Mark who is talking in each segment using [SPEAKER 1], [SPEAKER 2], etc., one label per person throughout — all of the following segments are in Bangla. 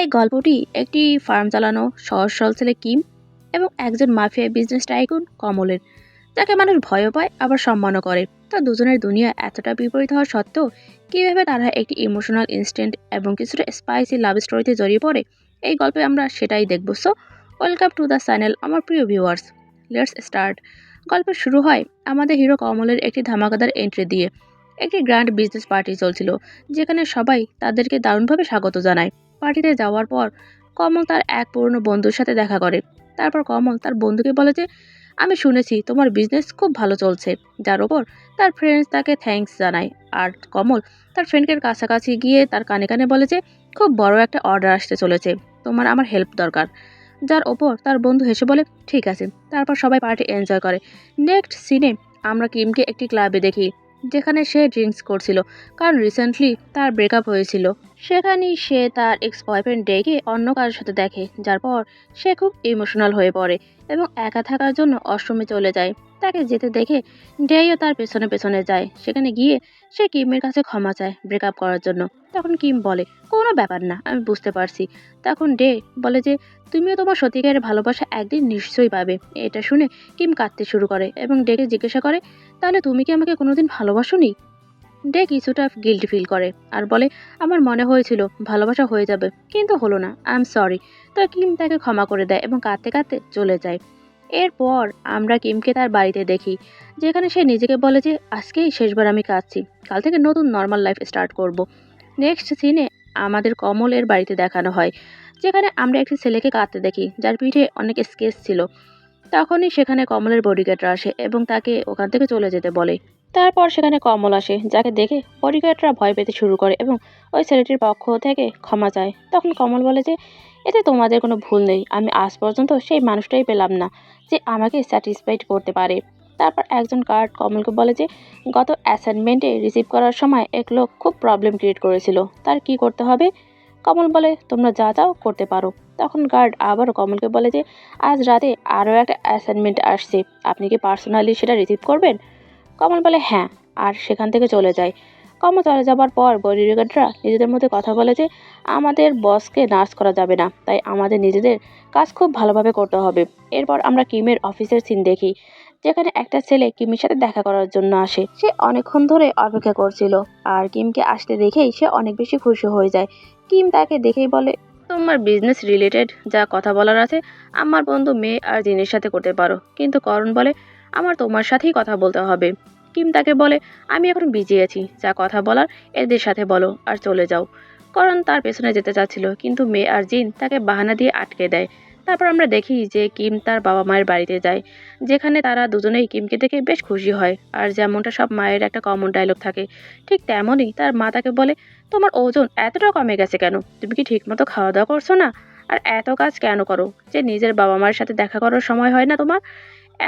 [SPEAKER 1] এই গল্পটি একটি ফার্ম চালানো সহজ সরল ছেলে কিম এবং একজন মাফিয়া বিজনেস টাইকুন কমলের, যাকে মানুষ ভয়ও পায় আবার সম্মানও করে। তো দুজনের দুনিয়া এতটা বিপরীত হওয়া সত্ত্বেও কিভাবে তারা একটি ইমোশনাল ইনস্ট্যান্ট এবং কিছুটা স্পাইসি লাভ স্টোরিতে জড়িয়ে পড়ে, এই গল্পে আমরা সেটাই দেখব। So welcome to the channel আমার প্রিয় ভিউয়ার্স, লেটস স্টার্ট। গল্প শুরু হয় আমাদের হিরো কমলের একটি ধামাকাদার এন্ট্রি দিয়ে। একটি গ্র্যান্ড বিজনেস পার্টি চলছিল, যেখানে সবাই তাদেরকে দারুণভাবে স্বাগত জানায়। পার্টিতে যাওয়ার পর কমল তার এক পুরনো বন্ধুর সাথে দেখা করে। তারপর কমল তার বন্ধুকে বলে যে, আমি শুনেছি তোমার বিজনেস খুব ভালো চলছে, যার ওপর তার ফ্রেন্ডস তাকে থ্যাঙ্কস জানায়। আর কমল তার ফ্রেন্ডের কাছাকাছি গিয়ে তার কানে কানে বলে যে, খুব বড় একটা অর্ডার আসতে চলেছে, তোমার আমার হেল্প দরকার। যার ওপর তার বন্ধু হেসে বলে ঠিক আছে। তারপর সবাই পার্টি এনজয় করে। নেক্সট সিনে আমরা কিমকে একটি ক্লাবে দেখি, যেখানে সে ড্রিঙ্কস করছিল, কারণ রিসেন্টলি তার ব্রেকআপ হয়েছিল। সেখানেই সে তার এক্স বয়ফ্রেন্ড ডেকে অন্য কারোর সাথে দেখে, যার পর সে খুব ইমোশনাল হয়ে পড়ে এবং একা থাকার জন্য অশ্রমে চলে যায়। তাকে যেতে দেখে ডেইও তার পেছনে পেছনে যায়। সেখানে গিয়ে সে কিমের কাছে ক্ষমা চায় ব্রেকআপ করার জন্য। তখন কিম বলে, কোনো ব্যাপার না, আমি বুঝতে পারছি। তখন ডে বলে যে, তুমিও তোমার সত্যিকারের ভালোবাসা একদিন নিশ্চয়ই পাবে। এটা শুনে কিম কাঁদতে শুরু করে এবং ডেকে জিজ্ঞাসা করে, তাহলে তুমি কি আমাকে কোনোদিন ভালোবাসোনি? ডে কিছুটা গিল্টি ফিল করে আর বলে, আমার মনে হয়েছিল ভালোবাসা হয়ে যাবে, কিন্তু হলো না, আই এম সরি। তো কিম তাকে ক্ষমা করে দেয় এবং কাঁদতে কাঁদতে চলে যায়। এরপর আমরা কিমকে তার বাড়িতে দেখি, যেখানে সে নিজেকে বলে যে, আজকেই শেষবার আমি কাঁদছি, কাল থেকে নতুন নর্মাল লাইফ স্টার্ট করব। নেক্সট সিনে আমাদের কমলের বাড়িতে দেখানো হয়, যেখানে আমরা একটি ছেলেকে কাঁদতে দেখি, যার পিঠে অনেক স্কেচ ছিল। তখনই সেখানে কমলের বডিগার্ডরা আসে এবং তাকে ওখান থেকে চলে যেতে বলে। তারপর সেখানে কমল আসে, যাকে দেখে বডিগার্ডরা ভয় পেতে শুরু করে এবং ওই ছেলেটির পক্ষ থেকে ক্ষমা চায়। তখন কমল বলে যে, এতে তোমাদের কোনো ভুল নেই, আমি আজ পর্যন্ত সেই মানুষটাই পেলাম না যে আমাকে স্যাটিসফাইড করতে পারে। তারপর একজন গার্ড কমলকে বলে যে, গত অ্যাসাইনমেন্টে রিসিভ করার সময় এক লোক খুব প্রবলেম ক্রিয়েট করেছিল, তার কি করতে হবে? কমল বলে, তোমরা যা চাও করতে পারো। তখন গার্ড আবারও কমলকে বলে যে, আজ রাতে আরও একটা অ্যাসাইনমেন্ট আসছে, আপনি কি পার্সোনালি সেটা রিসিভ করবেন? কমল বলে হ্যাঁ, আর সেখান থেকে চলে যায়। কমল চলে যাবার পর বডিগার্ডরা নিজেদের মধ্যে কথা বলে যে, আমাদের বসকে নার্স করা যাবে না, তাই আমাদের নিজেদের কাজ খুব ভালোভাবে করতে হবে। এরপর আমরা কিমের অফিসের সিন দেখি, যেখানে একটা ছেলে কিমের সাথে দেখা করার জন্য আসে। সে অনেকক্ষণ ধরে অপেক্ষা করছিল, আর কিমকে আসতে দেখেই সে অনেক বেশি খুশি হয়ে যায়। কিম তাকে দেখেই বলে, তোমার বিজনেস রিলেটেড যা কথা বলার আছে আমার বন্ধু মেয়ে আর জিনের সাথে করতে পারো, কিন্তু করণ বলে আমার তোমার সাথেই কথা বলতে হবে। কিম তাকে বলে, আমি এখন বিজি আছি, যা কথা বলার এদের সাথে বলো আর চলে যাও। করণ তার পেছনে যেতে চাচ্ছিল, কিন্তু মেয়ে আর জিন তাকে বাহানা দিয়ে আটকে দেয়। তারপর আমরা দেখি যে কিম তার বাবা মায়ের বাড়িতে যায়, যেখানে তারা দুজনেই কিমকে দেখে বেশ খুশি হয়। আর যেমনটা সব মায়ের একটা কমন ডায়লগ থাকে, ঠিক তেমনই তার মা তাকে বলে, তোমার ওজন এতটা কমে গেছে কেন? তুমি কি ঠিকমতো খাওয়া দাওয়া করছো না? আর এত কাজ কেন করো যে নিজের বাবা মায়ের সাথে দেখা করার সময় হয় না তোমার?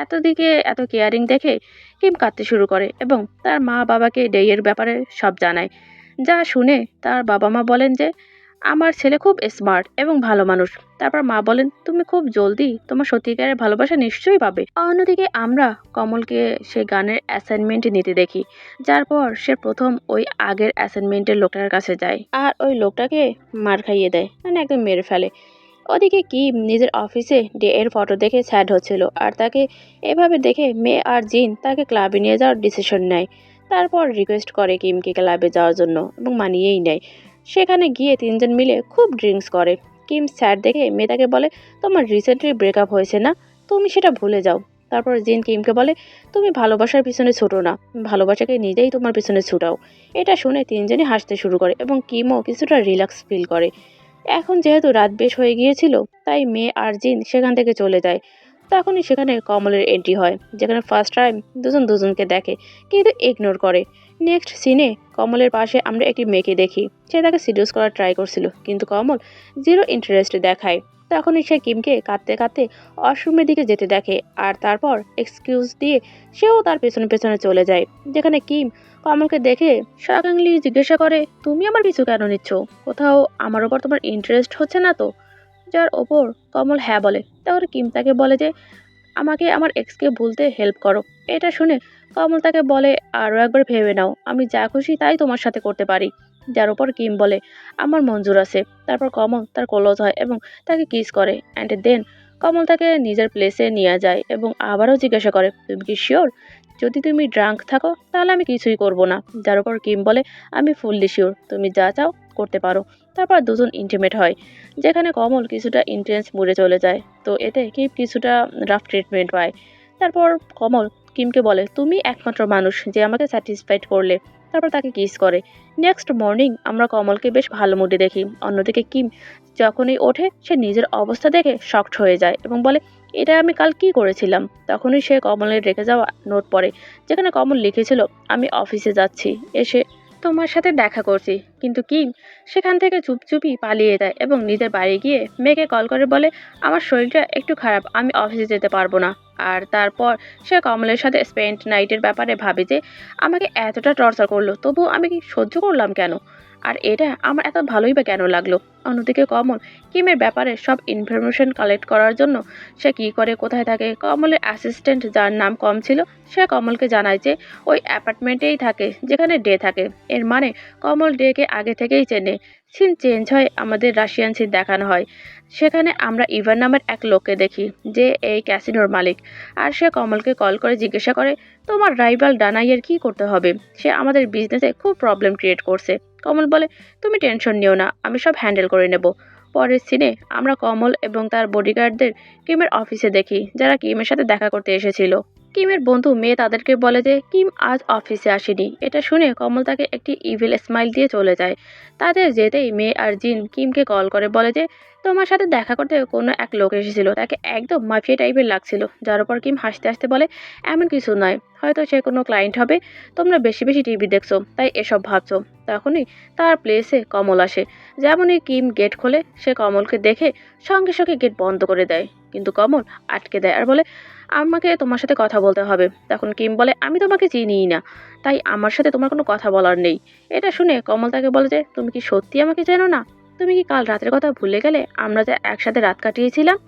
[SPEAKER 1] এত দিকে এত কেয়ারিং দেখে কিম কাঁদতে শুরু করে এবং তার মা বাবাকে ডেইয়ের ব্যাপারে সব জানায়। যা শুনে তার বাবা মা বলেন যে, আমার ছেলে খুব স্মার্ট এবং ভালো মানুষ। তারপর মা বলেন, তুমি খুব জলদি তোমার সত্যিকারের ভালোবাসা নিশ্চয়ই পাবে। অন্যদিকে আমরা কমলকে সে গানের অ্যাসাইনমেন্ট নিতে দেখি, যার পর সে প্রথম ওই আগের অ্যাসাইনমেন্টের লোকটার কাছে যায় আর ওই লোকটাকে মার খাইয়ে দেয়, মানে একদম মেরে ফেলে। ওদিকে কিম নিজের অফিসে ডে এর ফটো দেখে স্যাড হচ্ছিল, আর তাকে এভাবে দেখে মেয়ে আর জিন তাকে ক্লাবে নিয়ে যাওয়ার ডিসিশন নেয়। তারপর রিকোয়েস্ট করে কিমকে ক্লাবে যাওয়ার জন্য এবং মানিয়েই নেয়। সেখানে গিয়ে তিনজন মিলে খুব ড্রিঙ্কস করে। কিম স্যাড দেখে মেয়ে তাকে বলে, তোমার রিসেন্টলি ব্রেকআপ হয়েছে না, তুমি সেটা ভুলে যাও। তারপর জিন কিমকে বলে, তুমি ভালোবাসার পিছনে ছুটো না, ভালোবাসাকে নিজেই তোমার পিছনে ছুটাও। এটা শুনে তিনজনই হাসতে শুরু করে এবং কিমও কিছুটা রিল্যাক্স ফিল করে। এখন যেহেতু রাত বেশ হয়ে গিয়েছিল, তাই মেয়ে আর জিন সেখান থেকে চলে যায়। তখনই সেখানে কমলের এন্ট্রি হয়, যেখানে ফার্স্ট টাইম দুজন দুজনকে দেখে কিন্তু ইগনোর করে। নেক্সট সিনে কমলের পাশে আমরা একটি মেয়েকে দেখি, সে তাকে সিডিউস করার ট্রাই করছিল, কিন্তু কমল জিরো ইন্টারেস্ট দেখায়। তখনই সে কিমকে কাঁদতে কাঁদতে ওয়াশরুমের দিকে যেতে দেখে, আর তারপর এক্সকিউজ দিয়ে সেও তার পেছনে পেছনে চলে যায়। যেখানে কিম কমলকে দেখে শকিংলি জিজ্ঞাসা করে, তুমি আমার পিছু কেন নিচ্ছ? কোথাও আমার ওপর তোমার ইন্টারেস্ট হচ্ছে না তো? যার ওপর কমল হ্যাঁ বলে। তাহলে কিম তাকে বলে যে, আমাকে আমার এক্সকে ভুলতে হেল্প করো। এটা শুনে কমল তাকে বলে, আরও একবার ভেবে নাও, আমি যা খুশি তাই তোমার সাথে করতে পারি। যার উপর কিম বলে আমার মঞ্জুর আছে। তারপর কমল তার ক্লোজ হয় এবং তাকে কিস করে, অ্যান্ড দেন কমল তাকে নিজের প্লেসে নিয়ে যায় এবং আবারও জিজ্ঞাসা করে তুমি কি শিওর? যদি তুমি ড্রাঙ্ক থাকো তাহলে আমি কিছুই করব না। যার উপর কিম বলে আমি ফুললি শিওর, তুমি যা চাও করতে পারো। তারপর দুজন ইন্টিমেট হয়, যেখানে কমল কিছুটা ইন্টেন্স মুডে চলে যায়। তো এতে কিম কিছুটা রাফ ট্রিটমেন্ট পায়। তারপর কমল কিমকে বলে তুমি একমাত্র মানুষ যে আমাকে স্যাটিসফাইড করলে। তারপর তাকে কিস করে। নেক্সট মর্নিং আমরা কমলকে বেশ ভালো মুডে দেখি। অন্যদিকে কিম যখনই ওঠে সে নিজের অবস্থা দেখে শকড হয়ে যায় এবং বলে এটা আমি কাল কি করেছিলাম। তখনই সে কমলের রেখে যাওয়া নোট পড়ে, যেখানে কমল লিখেছিল আমি অফিসে যাচ্ছি, এসে তোমার সাথে দেখা করছি। কিন্তু কিম সেখান থেকে চুপচুপি পালিয়ে যায় এবং নিজের বাড়ি গিয়ে মেয়েকে কল করে বলে আমার শরীরটা একটু খারাপ, আমি অফিসে যেতে পারবো না। আর তারপর সে কমলের সাথে স্পেন্ড নাইটের ব্যাপারে ভাবে যে আমাকে এতটা টর্চার করলো তবুও আমি কি সহ্য করলাম কেন, আর এটা আমার এত ভালোই বা কেন লাগলো। অন্যদিকে কমল কিমের ব্যাপারে সব ইনফরমেশন কালেক্ট করার জন্য সে কি করে, কোথায় থাকে, কমলের অ্যাসিস্ট্যান্ট যার নাম কম ছিল সে কমলকে জানায় যে ওই অ্যাপার্টমেন্টেই থাকে যেখানে ডে থাকে। এর মানে কমল ডেকে আগে থেকেই চেনে। সিন চেঞ্জ হয়, আমাদের রাশিয়ান সিন দেখানো হয়। সেখানে আমরা ইভান নামের এক লোককে দেখি যে এই ক্যাসিনোর মালিক। আর সে কমলকে কল করে জিজ্ঞাসা করে তোমার রাইভাল ডানাইয়ের কি করতে হবে, সে আমাদের বিজনেসে খুব প্রবলেম ক্রিয়েট করছে। কমল বলে তুমি টেনশন নিও না, আমি সব হ্যান্ডেল করে নেব। পরের সিনে আমরা কমল এবং তার বডিগার্ডদের কিমের অফিসে দেখি, যারা কিমের সাথে দেখা করতে এসেছিল। কিমের বন্ধু মেয়ে তাদেরকে বলে যে কিম আজ অফিসে আসেনি। এটা শুনে কমল তাকে একটি ইভিল স্মাইল দিয়ে চলে যায়। তাদের যেতেই মেয়ে আর জিন কিমকে কল করে বলে যে তোমার সাথে দেখা করতে কোনো এক লোক এসেছিল, তাকে একদম মাফিয়া টাইপের লাগছিল। যার উপর কিম হাসতে হাসতে বলে এমন কিছু নয়, হয়তো সে কোনো ক্লায়েন্ট হবে, তোমরা বেশি বেশি টিভি দেখছো তাই এসব ভাবছো। তখনই তার প্লেসে কমল আসে। যেমনই কিম গেট খোলে সে কমলকে দেখে সঙ্গে সঙ্গে গেট বন্ধ করে দেয়, কিন্তু কমল আটকে দেয় আর বলে আমাকে তোমার সাথে কথা বলতে হবে। তখন কিম বলে আমি তোমাকে চিনিই না, তাই আমার সাথে তোমার কোনো কথা বলার নেই। এটা শুনে কমল তাকে বলে যে তুমি কি সত্যি আমাকে চেনো না? তুমি কি কাল রাতের কথা ভুলে গেলে, আমরা যে একসাথে রাত কাটিয়েছিলাম?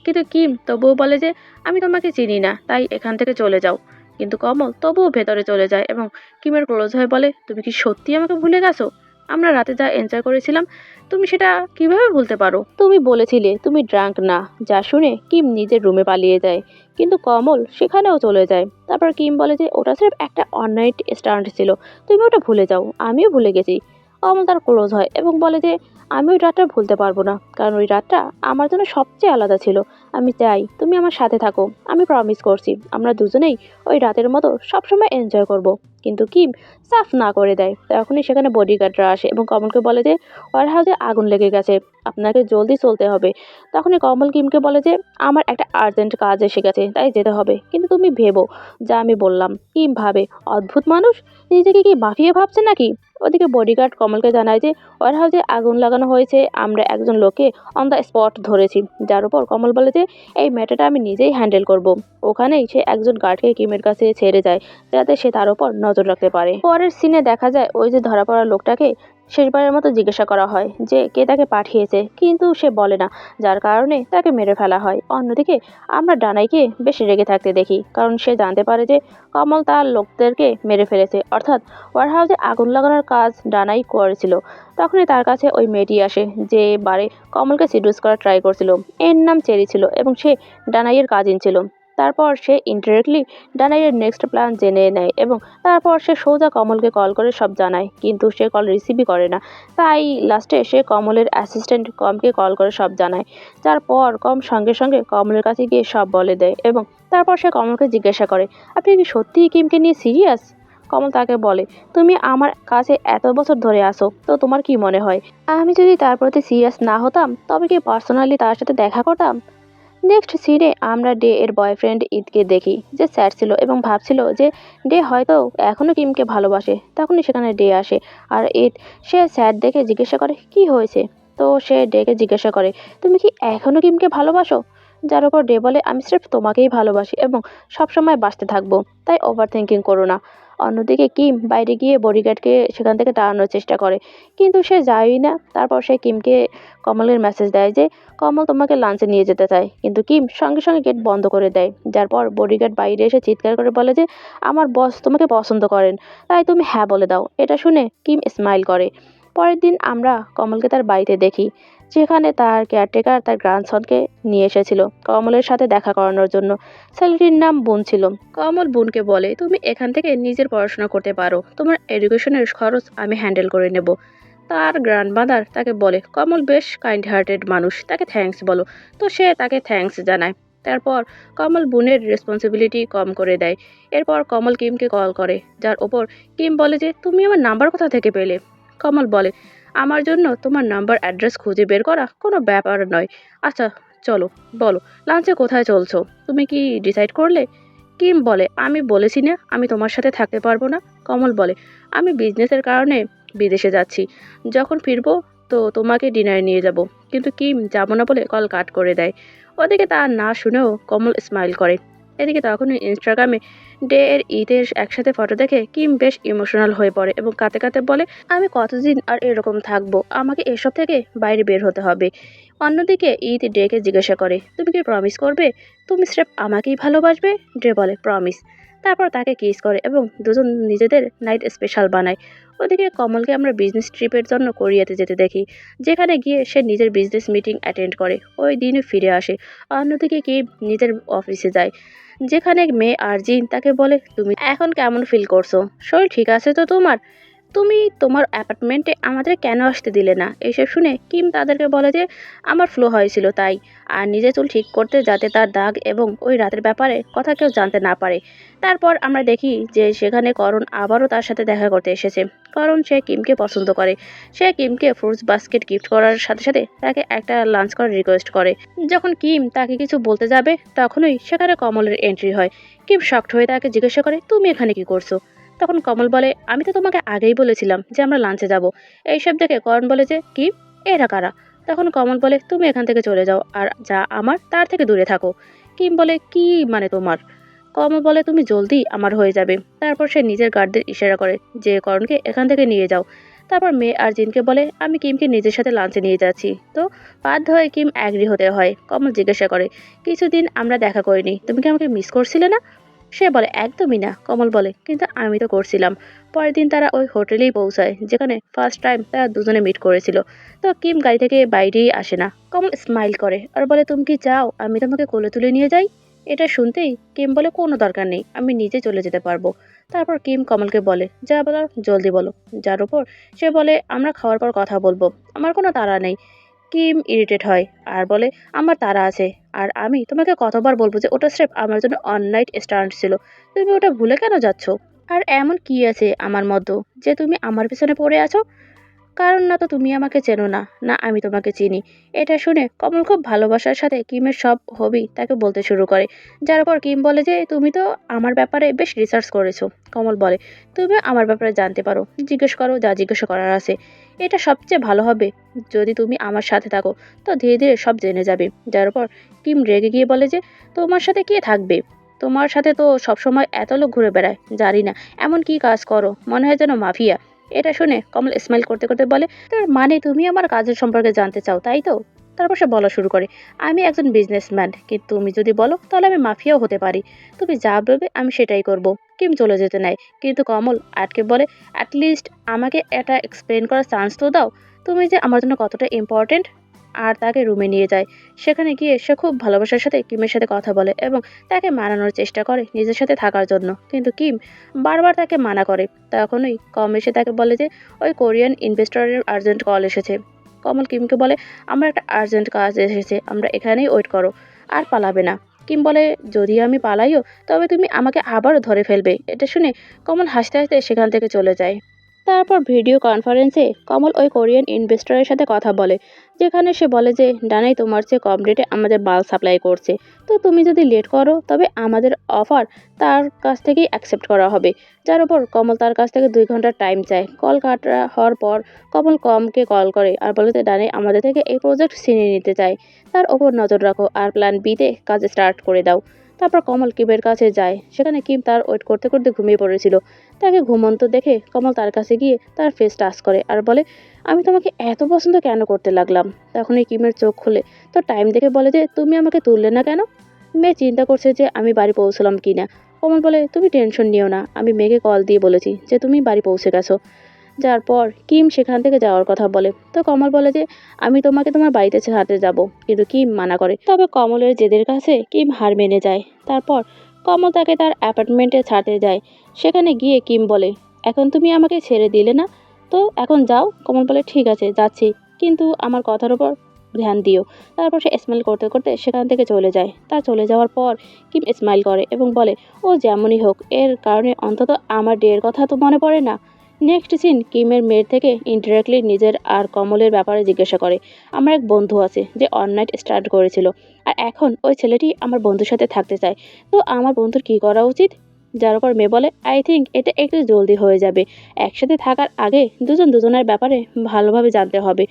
[SPEAKER 1] কিন্তু কিম তবুও বলে যে আমি তোমাকে চিনি না, তাই এখান থেকে চলে যাও। কিন্তু কমল তবুও ভেতরে চলে যায় এবং কিমের ক্লোজ হয়ে বলে তুমি কি সত্যি আমাকে ভুলে গেছো? আমরা রাতে যা এনজয় করেছিলাম তুমি সেটা কিভাবে ভুলতে পারো? তুমি বলেছিলে তুমি ড্রাঙ্ক না। যা শুনে কিম নিজের রুমে পালিয়ে যায়, কিন্তু কমল সেখানেও চলে যায়। তারপর কিম বলে যে ওটা সির্ফ একটা অননাইট স্টান্ট ছিল, তুমি ওটা ভুলে যাও, আমিও ভুলে গেছি। কমল তার ক্লোজ হয় এবং বলে যে আমি ওই রাতটা ভুলতে পারবো না, কারণ ওই রাতটা আমার জন্য সবচেয়ে আলাদা ছিল। আমি চাই তুমি আমার সাথে থাকো, আমি প্রমিস করছি আমরা দুজনেই ওই রাতের মতো সবসময় এনজয় করব। কিন্তু কিম সাফ না করে দেয়। তখনই সেখানে বডিগার্ডরা আসে এবং কমলকে বলে যে ওয়ার হাউসে আগুন লেগে গেছে, আপনাকে জলদি চলতে হবে। তখনই কমল কিমকে বলে যে আমার একটা আর্জেন্ট কাজ এসে গেছে তাই যেতে হবে, কিন্তু তুমি ভেবো যা আমি বললাম। কিম ভাবে অদ্ভুত মানুষ, নিজেকে কি মাফিয়া ভাবছে নাকি। ওদিকে বডিগার্ড কমলকে জানায় যে ওয়ার হাউসে আগুন লাগানো হয়েছে, আমরা একজন লোককে অন দ্য স্পট ধরেছি। যার উপর কমল বলে যে এই ম্যাটারটা আমি নিজেই হ্যান্ডেল করব। ওখানেই সে একজন গার্ডকে কিমের কাছে ছেড়ে যায়, যাতে সে তার উপর নজর রাখতে পারে। পরের সিনে দেখা যায় ওই যে ধরা পড়া লোকটাকে শেষবারের মতো জিজ্ঞাসা করা হয় যে কে তাকে পাঠিয়েছে, কিন্তু সে বলে না, যার কারণে তাকে মেরে ফেলা হয়। অন্যদিকে আমরা ডানাইকে বেশ রেগে থাকতে দেখি, কারণ সে জানতে পারে যে কমল তার লোকদেরকে মেরে ফেলেছে, অর্থাৎ ওয়ারহাউসে আগুন লাগানোর কাজ ডানাই করেছিল। তখনই তার কাছে ওই মেয়েটি আসে যে বারে কমলকে সিডিউস করার ট্রাই করছিল। এর নাম চেরি ছিল এবং সে ডানাইয়ের কাজিন ছিল। তারপর সে ইনডিরেক্টলি ডানাইয়ের নেক্সট প্ল্যান জেনে নেয় এবং তারপর সে সোজা কমলকে কল করে সব জানায়, কিন্তু সে কল রিসিভই করে না। তাই লাস্টে সে কমলের অ্যাসিস্ট্যান্ট কমকে কল করে সব জানায়। তারপর কম সঙ্গে সঙ্গে কমলের কাছে গিয়ে সব বলে দেয় এবং তারপর সে কমলকে জিজ্ঞাসা করে আপনি কি সত্যিই কিমকে নিয়ে সিরিয়াস? কমল তাকে বলে তুমি আমার কাছে এত বছর ধরে আসো, তো তোমার কি মনে হয় আমি যদি তার প্রতি সিরিয়াস না হতাম তবে কি পার্সোনালি তার সাথে দেখা করতাম? নেক্সট সিনে আমরা ডে এর বয়ফ্রেন্ড ঈদকে দেখি, যে স্যাড ছিল এবং ভাবছিল যে ডে হয়তো এখনো কিমকে ভালোবাসে। তখনই সেখানে ডে আসে আর ঈদ সে স্যাড দেখে জিজ্ঞাসা করে কি হয়েছে। তো সে ডেকে জিজ্ঞাসা করে তুমি কি এখনো কিমকে ভালোবাসো? যার উপর ডে বলে আমি স্রেফ তোমাকেই ভালোবাসি এবং সবসময় বাঁচতে থাকবো, তাই ওভার থিঙ্কিং করো না। অন্যদিকে কিম বাইরে গিয়ে বডিগার্ডকে সেখান থেকে তাড়ানোর চেষ্টা করে, কিন্তু সে যায়ই না। তারপর সে কিমকে কমলের মেসেজ দেয় যে কমল তোমাকে লাঞ্চে নিয়ে যেতে চায়, কিন্তু কিম সঙ্গে সঙ্গে গেট বন্ধ করে দেয়। যার পর বডিগার্ড বাইরে এসে চিৎকার করে বলে যে আমার বস তোমাকে পছন্দ করেন, তাই তুমি হ্যাঁ বলে দাও। এটা শুনে কিম স্মাইল করে। পরের দিন আমরা কমলকে তার বাড়িতে দেখি, যেখানে তার কেয়ারটেকার তার গ্র্যান্ডসনকে নিয়ে এসেছিল কমলের সাথে দেখা করানোর জন্য। ছেলেটির নাম বুন ছিল। কমল বুনকে বলে, তুমি এখান থেকে নিজের পড়াশোনা করতে পারো, তোমার এডুকেশনের খরচ আমি হ্যান্ডেল করে নেব। তার গ্র্যান্ডমাদার তাকে বলে, কমল বেশ কাইন্ড হার্টেড মানুষ, তাকে থ্যাঙ্কস বলো। তো সে তাকে থ্যাঙ্কস জানায়। তারপর কমল বুনের রেসপন্সিবিলিটি কম করে দেয়। এরপর কমল কিমকে কল করে, যার ওপর কিম বলে যে, তুমি আমার নাম্বার কোথা থেকে পেলে? কমল বলে, আমার জন্য তোমার নাম্বার অ্যাড্রেস খুঁজে বের করা কোনো ব্যাপার নয়। আচ্ছা চলো, বলো লাঞ্চে কোথায় চলছো, তুমি কি ডিসাইড করলে? কিম বলে, আমি বলেছি না আমি তোমার সাথে থাকতে পারবো না। কমল বলে, আমি বিজনেসের কারণে বিদেশে যাচ্ছি, যখন ফিরবো তো তোমাকে ডিনারে নিয়ে যাব। কিন্তু কিম যাবো না বলে কল কাট করে দেয়। ওদিকে তা না শুনেও কমল স্মাইল করে। এদিকে তখনই ইনস্টাগ্রামে ডে এর ঈদের একসাথে ফটো দেখে কিম বেশ ইমোশনাল হয়ে পড়ে এবং কাঁদতে কাঁদতে বলে, আমি কতদিন আর এরকম থাকবো, আমাকে এসব থেকে বাইরে বের হতে হবে। অন্যদিকে ঈদ ডেকে জিজ্ঞাসা করে, তুমি কি প্রমিস করবে তুমি স্রেফ আমাকেই ভালোবাসবে? ডে বলে, প্রমিস। তারপর তাকে কিস করে এবং দুজন নিজেদের নাইট স্পেশাল বানায়। ওদিকে কমলকে আমরা বিজনেস ট্রিপের জন্য কোরিয়াতে যেতে দেখি, যেখানে গিয়ে সে নিজের বিজনেস মিটিং অ্যাটেন্ড করে, ওই দিনই ফিরে আসে। অন্যদিকে কি নিজের অফিসে যায়, যেখানে মেয়ে আর জিন তাকে বলে, তুমি এখন কেমন ফিল করছো, শরীর ঠিক আছে তো তোমার? তুমি তোমার অ্যাপার্টমেন্টে আমাদের কেন আসতে দিলে না? এইসব শুনে কিম তাদেরকে বলে যে, আমার ফ্লো হয়েছিল তাই, আর নিজে চুল ঠিক করতে যাতে তার দাগ এবং ওই রাতের ব্যাপারে কথা কেউ জানতে না পারে। তারপর আমরা দেখি যে সেখানে করণ আবারও তার সাথে দেখা করতে এসেছে। কারণ সে কিমকে পছন্দ করে। সে কিমকে ফ্রুটস বাস্কেট গিফট করার সাথে সাথে তাকে একটা লাঞ্চ করার রিকোয়েস্ট করে। যখন কিম তাকে কিছু বলতে যাবে তখনই সেখানে কমলের এন্ট্রি হয়। কিম শকড হয়ে তাকে জিজ্ঞাসা করে, তুমি এখানে কি করছো? তখন কমল বলে, আমি তো তোমাকে আগেই বলেছিলাম যে আমরা লাঞ্চে যাব। এইসব দেখে করণ বলে যে, কি এরা কারা? তখন কমল বলে, তুমি এখান থেকে চলে যাও আর যা আমার তার থেকে দূরে থাকো। কিম বলে, কি মানে তোমার? কমল বলে, তুমি জলদি আমার হয়ে যাবে। তারপর সে নিজের গার্ডদের ইশারা করে যে করণকে এখান থেকে নিয়ে যাও। তারপর মেয়ে আর জিনকে বলে, আমি কিমকে নিজের সাথে লাঞ্চে নিয়ে যাচ্ছি। তো বাধ্য হয়ে কিম অ্যাগ্রি হতে হয়। কমল জিজ্ঞাসা করে, কিছুদিন আমরা দেখা করিনি, তুমি কি আমাকে মিস করছিলে না? সে বলে, একদমই না। কমল বলে, কিন্তু আমি তো করছিলাম। পরের দিন তারা ওই হোটেলেই পৌঁছায় যেখানে ফার্স্ট টাইম তারা দুজনে মিট করেছিল। তো কিম গাড়ি থেকে বাইরেই আসে না। কমল স্মাইল করে আর বলে, তুমি কি চাও আমি তোমাকে কোলে তুলে নিয়ে যাই? এটা শুনতেই কিম বলে, কোনো দরকার নেই, আমি নিজে চলে যেতে পারবো। তারপর কিম কমলকে বলে, যা বলার জলদি বলো। যার উপর সে বলে, আমরা খাওয়ার পর কথা বলবো, আমার কোনো তাড়া নেই। কিম ইরিটেট হয় আর বলে, আমার তাড়া আছে, আর আমি তোমাকে কতবার বলবো যে ওটা স্রেফ আমার জন্য অন নাইট স্টান্ট ছিল, তুমি ওটা ভুলে কেন যাচ্ছ? আর এমন কি আছে আমার মধ্যে যে তুমি আমার পিছনে পড়ে আছো? কারণ না তো তুমি আমাকে চেনো না, না আমি তোমাকে চিনি। এটা শুনে কমল খুব ভালোবাসার সাথে কিমের সব হবি তাকে বলতে শুরু করে। যার পর কিম বলে যে, তুমি তো আমার ব্যাপারে বেশ রিসার্চ করেছো। কমল বলে, তুমি আমার ব্যাপারে জানতে পারো, জিজ্ঞেস করো যা জিজ্ঞেস করার আছে। এটা সবচেয়ে ভালো হবে যদি তুমি আমার সাথে থাকো, তো ধীরে ধীরে সব জেনে যাবে। যার পর কিম রেগে গিয়ে বলে যে, তোমার সাথে কে থাকবে? তোমার সাথে তো সবসময় এত লোক ঘুরে বেড়ায়, জানি না এমন কি কাজ করো, মনে হয় যেন মাফিয়া। এটা শুনে কমল স্মাইল করতে করতে বলে, তার মানে তুমি আমার কাজের সম্পর্কে জানতে চাও তাই তো? তারপর সে বলা শুরু করে, আমি একজন বিজনেসম্যান, কিন্তু তুমি যদি বলো তাহলে আমি মাফিয়াও হতে পারি। তুমি যা বলবে আমি সেটাই করব। কিম চলে যেতে নেয়, কিন্তু কমল আটকে বলে, অ্যাটলিস্ট আমাকে এটা এক্সপ্লেন করার চান্স তো দাও, তুমি যে আমার জন্য কতটা ইম্পর্টেন্ট। আর তাকে রুমে নিয়ে যায়। সেখানে গিয়ে সে খুব ভালোবাসার সাথে কিমের সাথে কথা বলে এবং তাকে মানানোর চেষ্টা করে নিজের সাথে থাকার জন্য, কিন্তু কিম বারবার তাকে মানা করে। তখনই কম এসে তাকে বলে যে, ওই কোরিয়ান ইনভেস্টরের আর্জেন্ট কল এসেছে। কমল কিমকে বলে, আমার একটা আর্জেন্ট কাজ এসেছে, আমরা এখানেই ওয়েট করো, আর পালাবে না। কিম বলে, যদি আমি পালাইও তবে তুমি আমাকে আবারও ধরে ফেলবে। এটা শুনে কমল হাসতে হাসতে সেখান থেকে চলে যায়। তারপর ভিডিও কনফারেন্সে কমল ওই কোরিয়ান ইনভেস্টরের সাথে কথা বলে, যেখানে সে বলে যে, ডানাই তোমার চেয়ে কম রেটে আমাদের মাল সাপ্লাই করছে, তো তুমি যদি লেট করো তবে আমাদের অফার তার কাছ থেকেই অ্যাকসেপ্ট করা হবে। যার উপর কমল তার কাছ থেকে 2 ঘন্টার টাইম চায়। কল কাটা হওয়ার পর কমল কমকে কল করে আর বলে যে, ডানাই আমাদের থেকে এই প্রজেক্ট ছিনিয়ে নিতে চায়, তার ওপর নজর রাখো আর প্ল্যান বিতে কাজ স্টার্ট করে দাও। তারপর কমল কিমের কাছে যায়, সেখানে কিম তার ওয়েট করতে করতে ঘুমিয়ে পড়েছিল। তাকে ঘুমন্ত দেখে কমল তার কাছে গিয়ে তার ফেস টাচ করে আর বলে, আমি তোমাকে এত পছন্দ কেন করতে লাগলাম? তখনই কিমের চোখ খুলে তো টাইম দেখে বলে যে, তুমি আমাকে তুললে না কেন? মেয়ে চিন্তা করছে যে আমি বাড়ি পৌঁছলাম কিনা। কমল বলে, তুমি টেনশন নিও না, আমি মেয়েকে কল দিয়ে বলেছি যে তুমি বাড়ি পৌঁছে গেছো। যার পর কিম সেখান থেকে যাওয়ার কথা বলে। তো কমল বলে যে আমি তোমাকে তোমার বাড়িতে ছাড়তে যাব, কিন্তু কিম মানা করে। তবে কমলের জেদের কাছে কিম হার মেনে যায়। তারপর কমল তাকে তার অ্যাপার্টমেন্টে ছাড়তে যায়। সেখানে গিয়ে কিম বলে এখন তুমি আমাকে ছেড়ে দিলে না, তো এখন যাও। কমল বলে ঠিক আছে যাচ্ছি, কিন্তু আমার কথার উপর ধ্যান দিও। তারপর সে স্মাইল করতে করতে সেখান থেকে চলে যায়। তার চলে যাওয়ার পর কিম স্মাইল করে এবং বলে ও যেমনই হোক, এর কারণে অন্তত আমার ডের কথা তো মনে পড়ে না। নেক্সট সিন, কিমের মেয়ের থেকে ইনডিরেক্টলি নিজের আর কমলের ব্যাপারে জিজ্ঞাসা করে। আমার এক বন্ধু আছে যে অননাইট স্টার্ট করেছিল, আর এখন ওই ছেলেটি আমার বন্ধুর সাথে থাকতে চায়, তো আমার বন্ধুর কি করা উচিত? যার উপর মেয়ে বলে আই থিঙ্ক এটা একটু জলদি হয়ে যাবে। একসাথে থাকার আগে দুজন দুজনের ব্যাপারে ভালোভাবে জানতে হবে।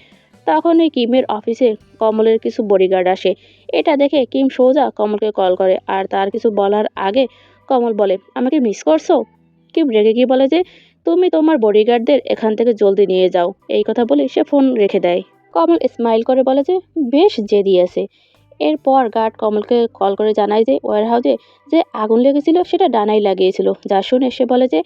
[SPEAKER 1] তখন ওই কিমের অফিসে কমলের কিছু বডিগার্ড আসে। এটা দেখে কিম সোজা কমলকে কল করে, আর তার কিছু বলার আগে কমল বলে আমাকে মিস করছো? কিম রেগে গিয়ে বলে যে তুমি তোমার বডিগার্ডদের এখান থেকে জলদি নিয়ে যাও। এই কথা বলে সে ফোন রেখে দেয়। কমল স্মাইল করে বলে যে বেশ জেদি আছে। এরপর গার্ড কমলকে কল করে জানায় যে ওয়ারহাউসে যে আগুন লেগেছিল সেটা ডানাই লাগিয়েছিল। যা শুনে সে বলে যে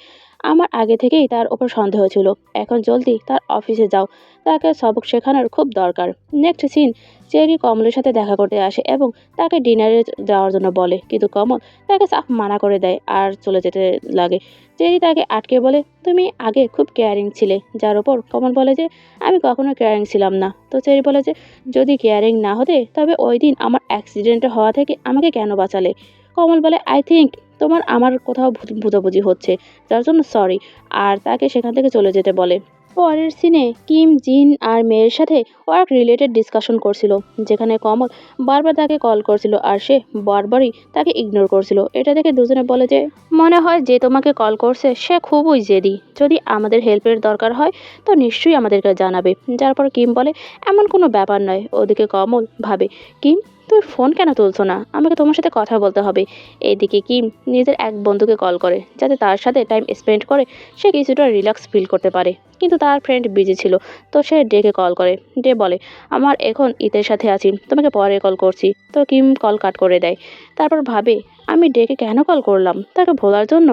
[SPEAKER 1] আমার আগে থেকেই তার ওপর সন্দেহ ছিল, এখন জলদি তার অফিসে যাও, তাকে সবক শেখানোর খুব দরকার। নেক্সট সিন, চেরি কমলের সাথে দেখা করতে আসে এবং তাকে ডিনারে যাওয়ার জন্য বলে, কিন্তু কমল তাকে সাফ মানা করে দেয় আর চলে যেতে লাগে। চেরি তাকে আটকে বলে তুমি আগে খুব কেয়ারিং ছিলে। যার ওপর কমল বলে যে আমি কখনো কেয়ারিং ছিলাম না। তো চেরি বলে যে যদি কেয়ারিং না হতে তবে ওই দিন আমার অ্যাক্সিডেন্ট হওয়া থেকে আমাকে কেন বাঁচালে? কমল বলে আই থিঙ্ক তোমার আমার কোথাও ভুতাবুঝি হচ্ছে, যার জন্য সরি, আর তাকে সেখান থেকে চলে যেতে বলে। পরের সিনে কিম জিন আর মেয়ের সাথে ওয়ার্ক রিলেটেড ডিসকাশন করছিল, যেখানে কমল বারবার তাকে কল করছিল আর সে বারবারই তাকে ইগনোর করছিল। এটা দেখে দুজনে বলে যে মনে হয় যে তোমাকে কল করছে সে খুবই জেদি, যদি আমাদের হেল্পের দরকার হয় তো নিশ্চয়ই আমাদেরকে জানাবে। যার পর কিম বলে এমন কোনো ব্যাপার নয়। ওদিকে কমল ভাবে কিম তুমি ফোন কেন তুলছো না, আমাকে তোমার সাথে কথা বলতে হবে। এইদিকে কিম নিজের এক বন্ধুকে কল করে যাতে তার সাথে টাইম স্পেন্ড করে সে কিছুটা রিল্যাক্স ফিল করতে পারে, কিন্তু তার ফ্রেন্ড বিজি ছিল। তো সে ডেকে কল করে। ডে বলে আমার এখন ঈদের সাথে আছি, তোমাকে পরে কল করছি। তো কিম কল কাট করে দেয়। তারপর ভাবে আমি ডেকে কেন কল করলাম, তাকে ভোলার জন্য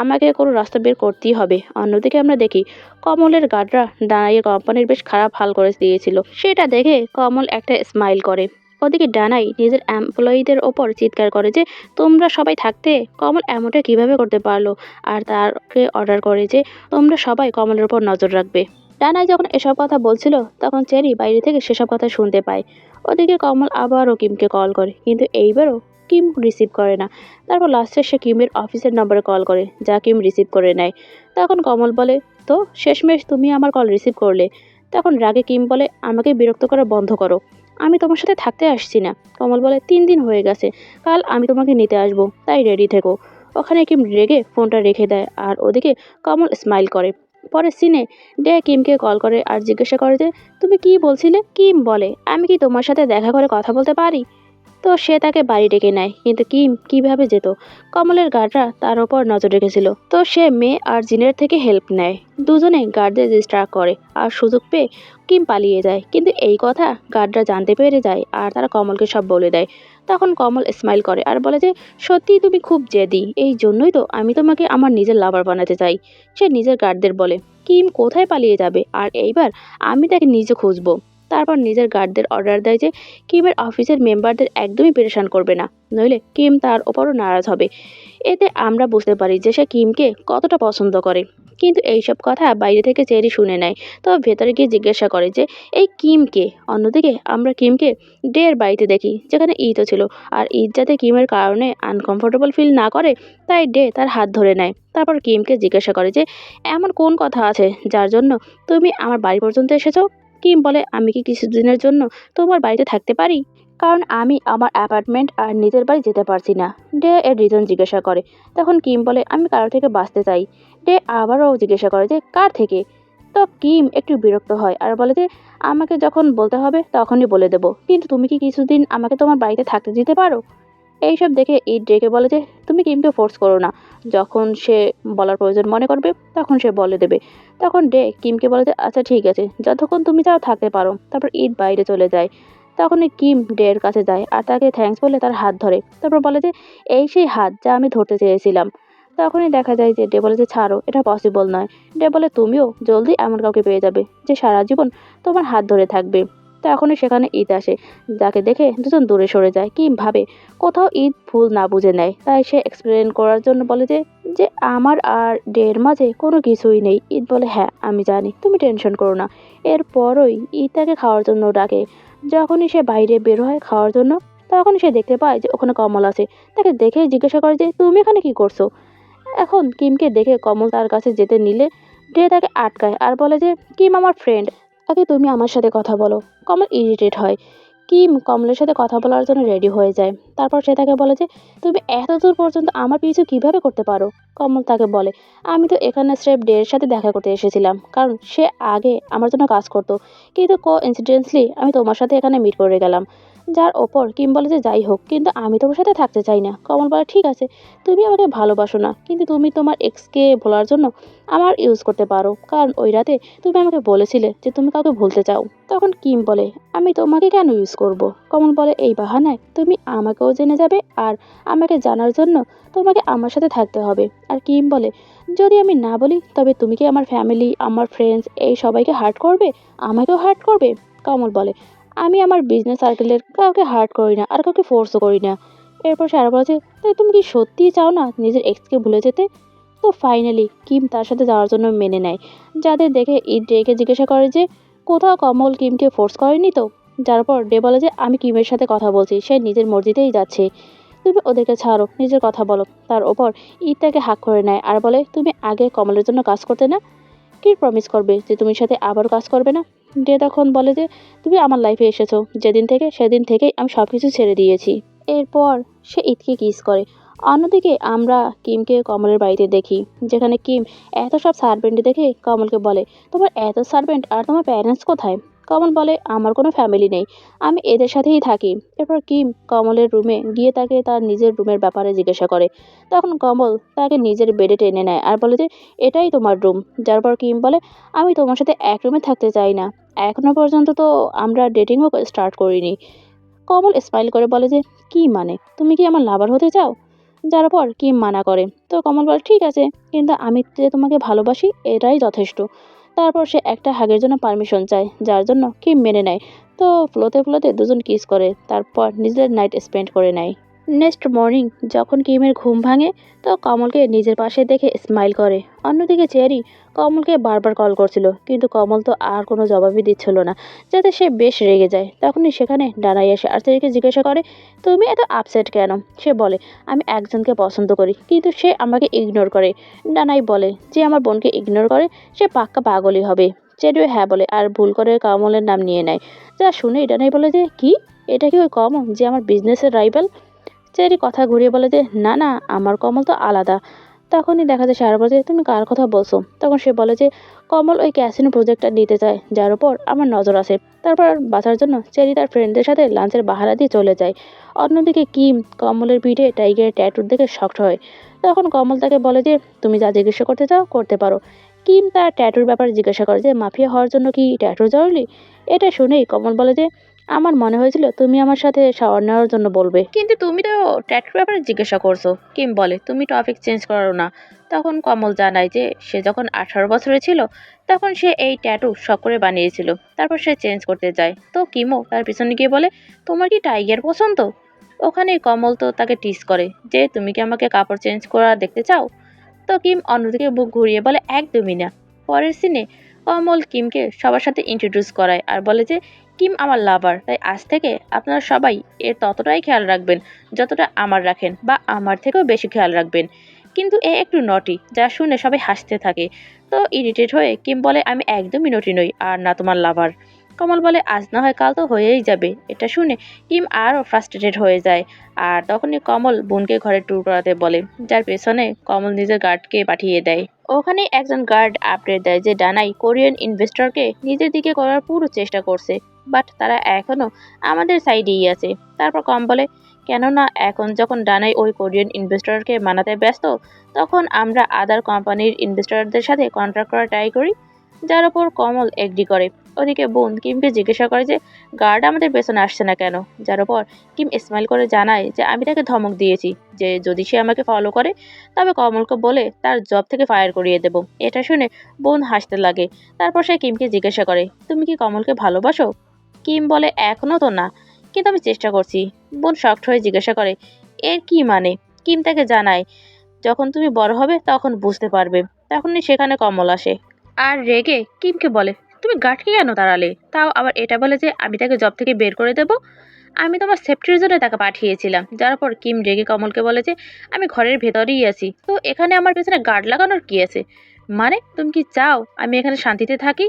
[SPEAKER 1] আমাকে কোনো রাস্তা বের করতেই হবে। অন্যদিকে আমরা দেখি কমলের গার্ডরা ডানাইয়ের কোম্পানির বেশ খারাপ হাল করে দিয়েছিল, সেটা দেখে কমল একটা স্মাইল করে। ওদিকে ডানাই নিজের এমপ্লয়ীদের ওপর চিৎকার করে যে তোমরা সবাই থাকতে কমল এমনটা কিভাবে করতে পারলো, আর তাকে অর্ডার করে যে তোমরা সবাই কমলের ওপর নজর রাখবে। ডানাই যখন এসব কথা বলছিল তখন চেরি বাইরে থেকে সেসব কথা শুনতে পায়। ওদিকে কমল আবারও কিমকে কল করে, কিন্তু এইবারও কিম রিসিভ করে না। তারপর লাস্টে সে কিমের অফিসের নম্বরে কল করে, যা কিম রিসিভ করে নেয়। তখন কমল বলে তো শেষমেশ তুমি আমার কল রিসিভ করলে। তখন রাগে কিম বলে আমাকে বিরক্ত করা বন্ধ করো, আমি তোমার সাথে থাকতে আসছি না। কমল বলে 3 দিন হয়ে গেছে, কাল আমি তোমাকে নিতে আসবো, তাই রেডি থেকো। ওখানে কিম রেগে ফোনটা রেখে দেয়, আর ওদিকে কমল স্মাইল করে। পরের সিনে ডে কিমকে কল করে আর জিজ্ঞাসা করে যে তুমি কি বলছিলে? কিম বলে আমি কি তোমার সাথে দেখা করে কথা বলতে পারি? তো সে তাকে বাড়ি ডেকে নেয়, কিন্তু কিম কিভাবে যেত? কমলের গার্ডরা তার ওপর নজর রেখেছিল, তো সে মেয়ে আর জিনের থেকে হেল্প নেয়। দুজনে গার্ডদের ডিস্ট্রাক্ট করে আর সুযোগ পেয়ে কিম পালিয়ে যায়, কিন্তু এই কথা গার্ডরা জানতে পেরে যায় আর তারা কমলকে সব বলে দেয়। তখন কমল স্মাইল করে আর বলে যে সত্যিই তুমি খুব জেদি, এই জন্যই তো আমি তোমাকে আমার নিজের লাভার বানাতে চাই। সে নিজের গার্ডদের বলে কিম কোথায় পালিয়ে যাবে, আর এইবার আমি তাকে নিজে খুঁজবো। তারপর নিজের গার্ডদের অর্ডার দেয় যে কিমের অফিসের মেম্বারদের একদমই পেরেশান করবে না, নইলে কিম তার ওপরও নারাজ হবে। এতে আমরা বুঝতে পারি যে সে কিমকে কতটা পছন্দ করে। কিন্তু এইসব কথা বাইরে থেকে চেরি শুনে নেয়, তো ভেতরে গিয়ে জিজ্ঞাসা করে যে এই কিমকে। অন্যদিকে আমরা কিমকে ডের বাড়িতে দেখি, যেখানে ঈদও ছিল। আর ঈদ যাতে কিমের কারণে আনকমফোর্টেবল ফিল না করে তাই ডে তার হাত ধরে নেয়। তারপর কিমকে জিজ্ঞাসা করে যে এমন কোন কথা আছে যার জন্য তুমি আমার বাড়ি পর্যন্ত এসেছো? কিম বলে আমি কি কিছুদিনের জন্য তোমার বাড়িতে থাকতে পারি, কারণ আমি আমার অ্যাপার্টমেন্ট আর নিজের বাড়ি যেতে পারছি না। ডে এর রিজন জিজ্ঞাসা করে। তখন কিম বলে আমি কারো থেকে বাঁচতে চাই। ডে আবারও জিজ্ঞাসা করে যে কার থেকে? তো কিম একটু বিরক্ত হয় আর বলে যে আমাকে যখন বলতে হবে তখনই বলে দেবো, কিন্তু তুমি কি কিছুদিন আমাকে তোমার বাড়িতে থাকতে দিতে পারো? এইসব দেখে ঈদ ডেকে বলে যে তুমি কিমকে ফোর্স করো না, যখন সে বলার প্রয়োজন মনে করবে তখন সে বলে দেবে। তখন ডে কিমকে বলে যে আচ্ছা ঠিক আছে, যতক্ষণ তুমি চাও থাকতে পারো। তারপর ঈদ বাইরে চলে যায়। তখনই কিম ডের কাছে যায় আর তাকে থ্যাঙ্কস বলে তার হাত ধরে। তারপর বলে যে এই সেই হাত যা আমি ধরতে চেয়েছিলাম। তখনই দেখা যায় যে ডে বলে যে ছাড়ো, এটা পসিবল নয়। ডে বলে তুমিও জলদি এমন কাউকে পেয়ে যাবে যে সারা জীবন তোমার হাত ধরে থাকবে। তখনই সেখানে ঈদ আসে, যাকে দেখে দুজন দূরে সরে যায়। কিম ভাবে কোথাও ঈদ ভুল না বুঝে নেয়, তাই সে এক্সপ্লেন করার জন্য বলে যে যে আমার আর ডের মাঝে কোনো কিছুই নেই। ঈদ বলে হ্যাঁ আমি জানি, তুমি টেনশন করো না। এরপরই ঈদ তাকে খাওয়ার জন্য ডাকে। যখনই সে বাইরে বের হয় খাওয়ার জন্য, তখন সে দেখতে পায় যে ওখানে কমল আছে। তাকে দেখে জিজ্ঞাসা করে যে তুমি এখানে কি করছো। এখন কিমকে দেখে কমল তার কাছে যেতে নিলে ডে তাকে আটকায় আর বলে যে কিম আমার ফ্রেন্ড, আগে তুমি আমার সাথে কথা বলো। কমল ইরিটেট হয়। কিম কমলের সাথে কথা বলার জন্য রেডি হয়ে যায়। তারপর সে তাকে বলে যে তুমি এত দূর পর্যন্ত আমার পিছু কিভাবে করতে পারো। কমল তাকে বলে আমি তো এখানে স্রেফ ডের সাথে দেখা করতে এসেছিলাম, কারণ সে আগে আমার জন্য কাজ করতো, কিন্তু ইনসিডেন্টলি আমি তোমার সাথে এখানে মিট করে গেলাম। যার ওপর কিম বলে যে যাই হোক, কিন্তু আমি তোমার সাথে থাকতে চাই না। কমল বলে ঠিক আছে, তুমি আমাকে ভালোবাসো না, কিন্তু তুমি তোমার এক্সকে ভোলার জন্য আমার ইউজ করতে পারো, কারণ ওই রাতে তুমি আমাকে বলেছিলে যে তুমি কাউকে ভুলতে চাও। তখন কিম বলে আমি তোমাকে কেন ইউজ করব। কমল বলে এই বাহানায় তুমি আমাকেও জেনে যাবে, আর আমাকে জানার জন্য তোমাকে আমার সাথে থাকতে হবে। আর কিম বলে যদি আমি না বলি তবে তুমি কি আমার ফ্যামিলি, আমার ফ্রেন্ডস এই সবাইকে হার্ট করবে, আমাকেও হার্ট করবে। কমল বলে আমি আমার বিজনেস সার্কেলের কাউকে হার্ট করি না, আর কাউকে ফোর্সও করি না। এরপর সে আরো বলে যে তাই তুমি কি সত্যিই চাও না নিজের এক্সকে ভুলে যেতে। তো ফাইনালি কিম তার সাথে যাওয়ার জন্য মেনে নেয়। যাদের দেখে ঈদ ডেকে জিজ্ঞাসা করে যে কোথাও কমল কিমকে ফোর্স করেনি তো। যার পর ডে বলে যে আমি কিমের সাথে কথা বলছি, সে নিজের মর্জিতেই যাচ্ছে, তুমি ওদেরকে ছাড়ো, নিজের কথা বলো। তার ওপর ঈদ তাকে হাক করে নেয় আর বলে তুমি আগে কমলের জন্য কাজ করতে না, কি প্রমিস করবে যে তুমি সাথে আবার কাজ করবে না। ডে তখন বলে যে তুমি আমার লাইফে এসেছো যেদিন থেকে, সেদিন থেকেই আমি সব কিছু ছেড়ে দিয়েছি। এরপর সে ঈদকে কিস করে। অন্যদিকে আমরা কিমকে কমলের বাড়িতে দেখি, যেখানে কিম এত সব সার্ভেন্ট দেখে কমলকে বলে তোমার এত সার্ভেন্ট আর তোমার প্যারেন্টস কোথায়। কমল বলে আমার কোনো ফ্যামিলি নেই, আমি এদের সাথেই থাকি। এরপর কিম কমলের রুমে গিয়ে তাকে তার নিজের রুমের ব্যাপারে জিজ্ঞাসা করে। তখন কমল তাকে নিজের বেডে টেনে নেয় আর বলে যে এটাই তোমার রুম। যার পর কিম বলে আমি তোমার সাথে এক রুমে থাকতে চাই না, এখনো পর্যন্ত তো আমরা ডেটিংও স্টার্ট করিনি। কমল স্মাইল করে বলে যে কি মানে, তুমি কি আমার লাভার হতে চাও। যার পর কিম মানা করে। তো কমল বলে ঠিক আছে, কিন্তু আমি যে তোমাকে ভালোবাসি এটাই যথেষ্ট। তারপর সে একটা হাগের জন্য পারমিশন চায়, যার জন্য কিম মেনে নেয়। তো ফ্লোতে ফ্লোতে দুজন কিস করে, তারপর নিজেদের নাইট স্পেন্ড করে নেয়। নেক্সট মর্নিং যখন কিমের ঘুম ভাঙে, তো কমলকে নিজের পাশে দেখে স্মাইল করে। অন্যদিকে চেরি কমলকে বারবার কল করছিল, কিন্তু কমল তো আর কোনো জবাবই দিচ্ছিল না, যাতে সে বেশ রেগে যায়। তখনই সেখানে ডানাই আসে আর চেরিকে জিজ্ঞাসা করে তুমি এত আপসেট কেন। সে বলে আমি একজনকে পছন্দ করি, কিন্তু সে আমাকে ইগনোর করে। ডানাই বলে যে আমার বোনকে ইগনোর করে সে পাক্কা পাগলই হবে। চেরিও হ্যাঁ বলে আর ভুল করে কমলের নাম নিয়ে নেয়। যা শুনে ডানাই বলে যে কি, এটা কি ওই কমল যে আমার বিজনেসের রাইভাল। চেরি কথা ঘুরিয়ে বলে যে না না, আমার কমল তো আলাদা। তখনই দেখা যায় সারা বলে যে তুমি কার কথা বলছো। তখন সে বলে যে কমল ওই ক্যাসিনো প্রজেক্টটা নিতে চায়, যার উপর আমার নজর আছে। তারপর বাঁচার জন্য চেরি তার ফ্রেন্ডদের সাথে লাঞ্চের বাহারা দিয়ে চলে যায়। অন্যদিকে কিম কমলের পিঠে টাইগারের ট্যাটুর দেখে শক্ট হয়। তখন কমল তাকে বলে যে তুমি যা জিজ্ঞাসা করতে চাও করতে পারো। কিম তার ট্যাটুর ব্যাপারে জিজ্ঞাসা করে যে মাফিয়া হওয়ার জন্য কি ট্যাটু জরুরি। এটা শুনেই কমল বলে যে আমার মনে হয়েছিল তুমি আমার সাথে শাওয়ার নেওয়ার জন্য বলবে, কিন্তু তুমি তো ট্যাটুর ব্যাপারে জিজ্ঞাসা করছো। কিম বলে তুমি টপিক চেঞ্জ করো না। তখন কমল জানায় যে সে যখন 18 বছরের ছিল তখন সে এই ট্যাটু শখ করে বানিয়েছিল, তারপর সে চেঞ্জ করতে যায়। তো কিমও তার পিছনে গিয়ে বলে তোমার কি টাইগার পছন্দ। ওখানে কমল তো তাকে টিস করে যে তুমি কি আমাকে কাপড় চেঞ্জ করা দেখতে চাও। তো কিম অন্যদিকে মুখ ঘুরিয়ে বলে একদমই না। পরের সিনে কমল কিমকে সবার সাথে ইন্ট্রোডিউস করায় আর বলে যে কিম আমার লাভার, তাই আজ থেকে আপনারা সবাই এর ততটাই খেয়াল রাখবেন যতটা আমার রাখেন, বা আমার থেকেও বেশি খেয়াল রাখবেন। কিন্তু এ একটু নটি, যা শুনে সবাই হাসতে থাকে। তো ইরিটেট হয়ে কিম বলে আমি একদমই নটি নই আর না তোমার লাভার। কমল বলে আজ না হয় কাল তো হয়েই যাবে। এটা শুনে কিম আরও ফ্রাস্ট্রেটেড হয়ে যায়। আর তখনই কমল বোনকে ঘরে ট্যুর করাতে বলে, যার পেছনে কমল নিজের গার্ডকে পাঠিয়ে দেয়। ওখানে একজন গার্ড আপডেট দেয় যে ডানাই কোরিয়ান ইনভেস্টরকে নিজের দিকে করার পুরো চেষ্টা করছে, বাট তারা এখনো আমাদের সাইডেই আছে। তারপর কম বলে কেননা এখন যখন ডানাই ওই কোরিয়ান ইনভেস্টরকে মানাতে ব্যস্ত, তখন আমরা আদার কোম্পানির ইনভেস্টরদের সাথে কন্ট্রাক্ট করা ট্রাই করি। যার ওপর কমল এগ্রি করে। ওদিকে বোন কিমকে জিজ্ঞাসা করে যে গার্ড আমাদের পেছনে আসছে না কেন, যার উপর কিম স্মাইল করে জানায় যে আমি তাকে ধমক দিয়েছি যে যদি সে আমাকে ফলো করে তবে কমলকে বলে তার জব থেকে ফায়ার করিয়ে দেব। এটা শুনে বোন হাসতে লাগে। তারপর সে কিমকে জিজ্ঞাসা করে তুমি কি কমলকে ভালোবাসো? কিম বলে এখনো তো না, কিন্তু আমি চেষ্টা করছি। বোন শকড হয়ে জিজ্ঞাসা করে এর কি মানে? কিম তাকে জানায় যখন তুমি বড় হবে তখন বুঝতে পারবে। তখনই সেখানে কমল আসে আর রেগে কিমকে বলে তুমি গার্ডকে কেন তাড়ালে, তাও আবার এটা বলে যে আমি তাকে জব থেকে বের করে দেব। আমি তোমার সেফটির জন্য তাকে পাঠিয়েছিলাম। যার পর কিম রেগে কমলকে বলে যে আমি ঘরের ভেতরেই আছি, তো এখানে আমার পেছনে গার্ড লাগানোর কি আছে? মানে তুমি কি চাও আমি এখানে শান্তিতে থাকি?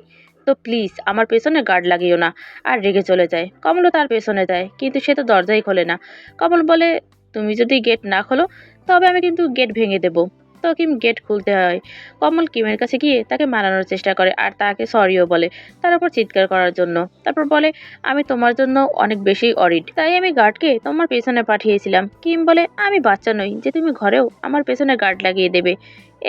[SPEAKER 1] তো প্লিজ আমার পেছনে গার্ড লাগিও না। আর রেগে চলে যায়। কমলও তার পেছনে যায়, কিন্তু সে তো দরজাই খোলে না। কমল বলে তুমি যদি গেট না খোলো তবে আমি কিন্তু গেট ভেঙে দেবো। তো কিম গেট খুলতে হয়। কমল কিমের কাছে গিয়ে তাকে মানানোর চেষ্টা করে আর তাকে সরিও বলে তার উপর চিৎকার করার জন্য। তারপর বলে আমি তোমার জন্য অনেক বেশি অরিড, তাই আমি গার্ডকে তোমার পেছনে পাঠিয়েছিলাম। কিম বলে আমি বাচ্চা নই যে তুমি ঘরেও আমার পেছনে গার্ড লাগিয়ে দেবে।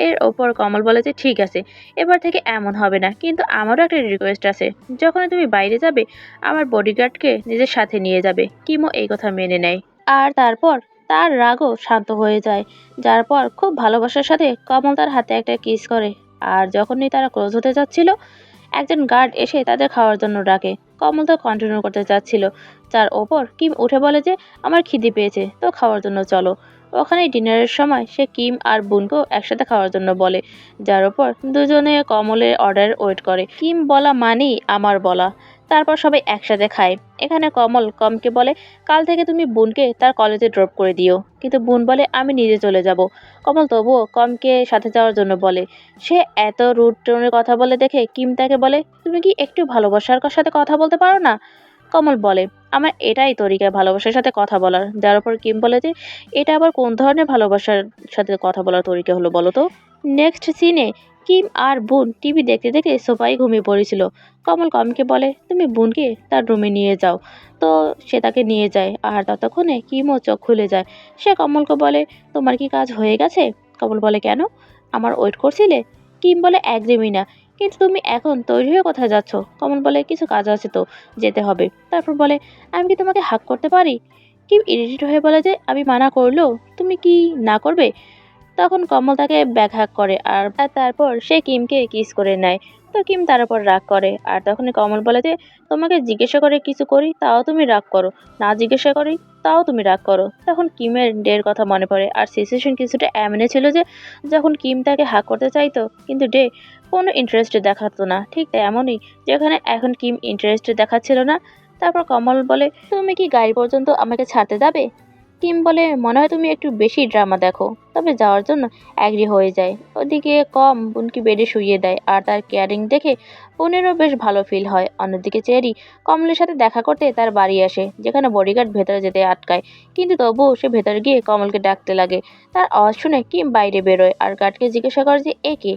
[SPEAKER 1] এর ওপর কমল বলে যে ঠিক আছে, এবার থেকে এমন হবে না, কিন্তু আমারও একটা রিকোয়েস্ট আছে। যখন তুমি বাইরে যাবে আমার বডিগার্ডকে নিজের সাথে নিয়ে যাবে। কিমও এই কথা মেনে নেয় আর তারপর তার রাগও শান্ত হয়ে যায়। যার পর খুব ভালোবাসার সাথে কমল তার হাতে একটা কিস করে। আর যখনই তারা ক্লোজ হতে যাচ্ছিল একজন গার্ড এসে তাদের খাওয়ার জন্য ডাকে। কমল তো কন্টিনিউ করতে চাচ্ছিল, যার ওপর কিম উঠে বলে যে আমার খিদে পেয়েছে, তো খাওয়ার জন্য চলো। ওখানে ডিনারের সময় সে কিম আর বুনকেও একসাথে খাওয়ার জন্য বলে, যার ওপর দুজনে কমলের অর্ডার ওয়েট করে। কিম বলা মানেই আমার বলা। তারপর সবাই একসাথে খায়। এখানে কমল কমকে বলে কাল থেকে তুমি বোনকে তার কলেজে ড্রপ করে দিও, কিন্তু বোন বলে আমি নিজে চলে যাব। কমল তবুও কমকে সাথে যাওয়ার জন্য বলে। সে এত রুড টোনের কথা বলে দেখে কিম তাকে বলে তুমি কি একটু ভালোবাসার সাথে কথা বলতে পারো না? কমল বলে আমার এটাই তরিকা ভালোবাসার সাথে কথা বলার। যার উপর কিম বলে যে এটা আবার কোন ধরনের ভালোবাসার সাথে কথা বলার তরিকা হলো বলো তো? নেক্সট সিনে কিম আর বোন টিভি দেখতে দেখতে সোফায় ঘুমিয়ে পড়েছিল। কমল কমকে বলে তুমি বোনকে তার রুমে নিয়ে যাও। তো সে তাকে নিয়ে যায় আর ততক্ষণে কিমও চোখ খুলে যায়। সে কমলকে বলে তোমার কি কাজ হয়ে গেছে? কমল বলে কেন, আমার ওয়েট করছিলে? কিম বলে একদমই না, কিন্তু তুমি এখন তৈরি হয়ে কোথায় যাচ্ছ? কমল বলে কিছু কাজ আছে তো যেতে হবে। তারপর বলে আমি কি তোমাকে হাক করতে পারি? কিম ইরিটেট হয়ে বলে যে আমি মানা করলেও তুমি কি না করবে? তখন কমল তাকে ব্যাকহ্যাক করে আর তারপর সে কিমকে কিস করে নেয়। তো কিম তার উপর রাগ করে আর তখনই কমল বলে যে তোমাকে জিজ্ঞাসা করে কিছু করি তাও তুমি রাগ করো, না জিজ্ঞাসা করি তাও তুমি রাগ করো। তখন কিমের ডের কথা মনে পড়ে আর সিচুয়েশন কিছুটা এমন ছিল যে যখন কিম তাকে হাক করতে চাইতো কিন্তু ডে কোনো ইন্টারেস্ট দেখাতো না, ঠিক তেমনই যেখানে এখন কিম ইন্টারেস্ট দেখাচ্ছিল না। তারপর কমল বলে তুমি কি গাড়ি পর্যন্ত আমাকে ছাড়তে যাবে? কিম বলে মনে হয় তুমি একটু বেশি ড্রামা দেখো, তবে যাওয়ার জন্য অ্যাগ্রি হয়ে যায়। ওদিকে কম বোনকে বেডে শুইয়ে দেয় আর তার কেয়ারিং দেখে বোনেরও বেশ ভালো ফিল হয়। অন্যদিকে চেরি কমলের সাথে দেখা করতে তার বাড়ি আসে, যেখানে বডিগার্ড ভেতরে যেতে আটকায়, কিন্তু তবুও সে ভেতরে গিয়ে কমলকে ডাকতে লাগে। তার আওয়াজ শুনে কিম বাইরে বেরোয় আর গার্ডকে জিজ্ঞাসা করে যে এ কে।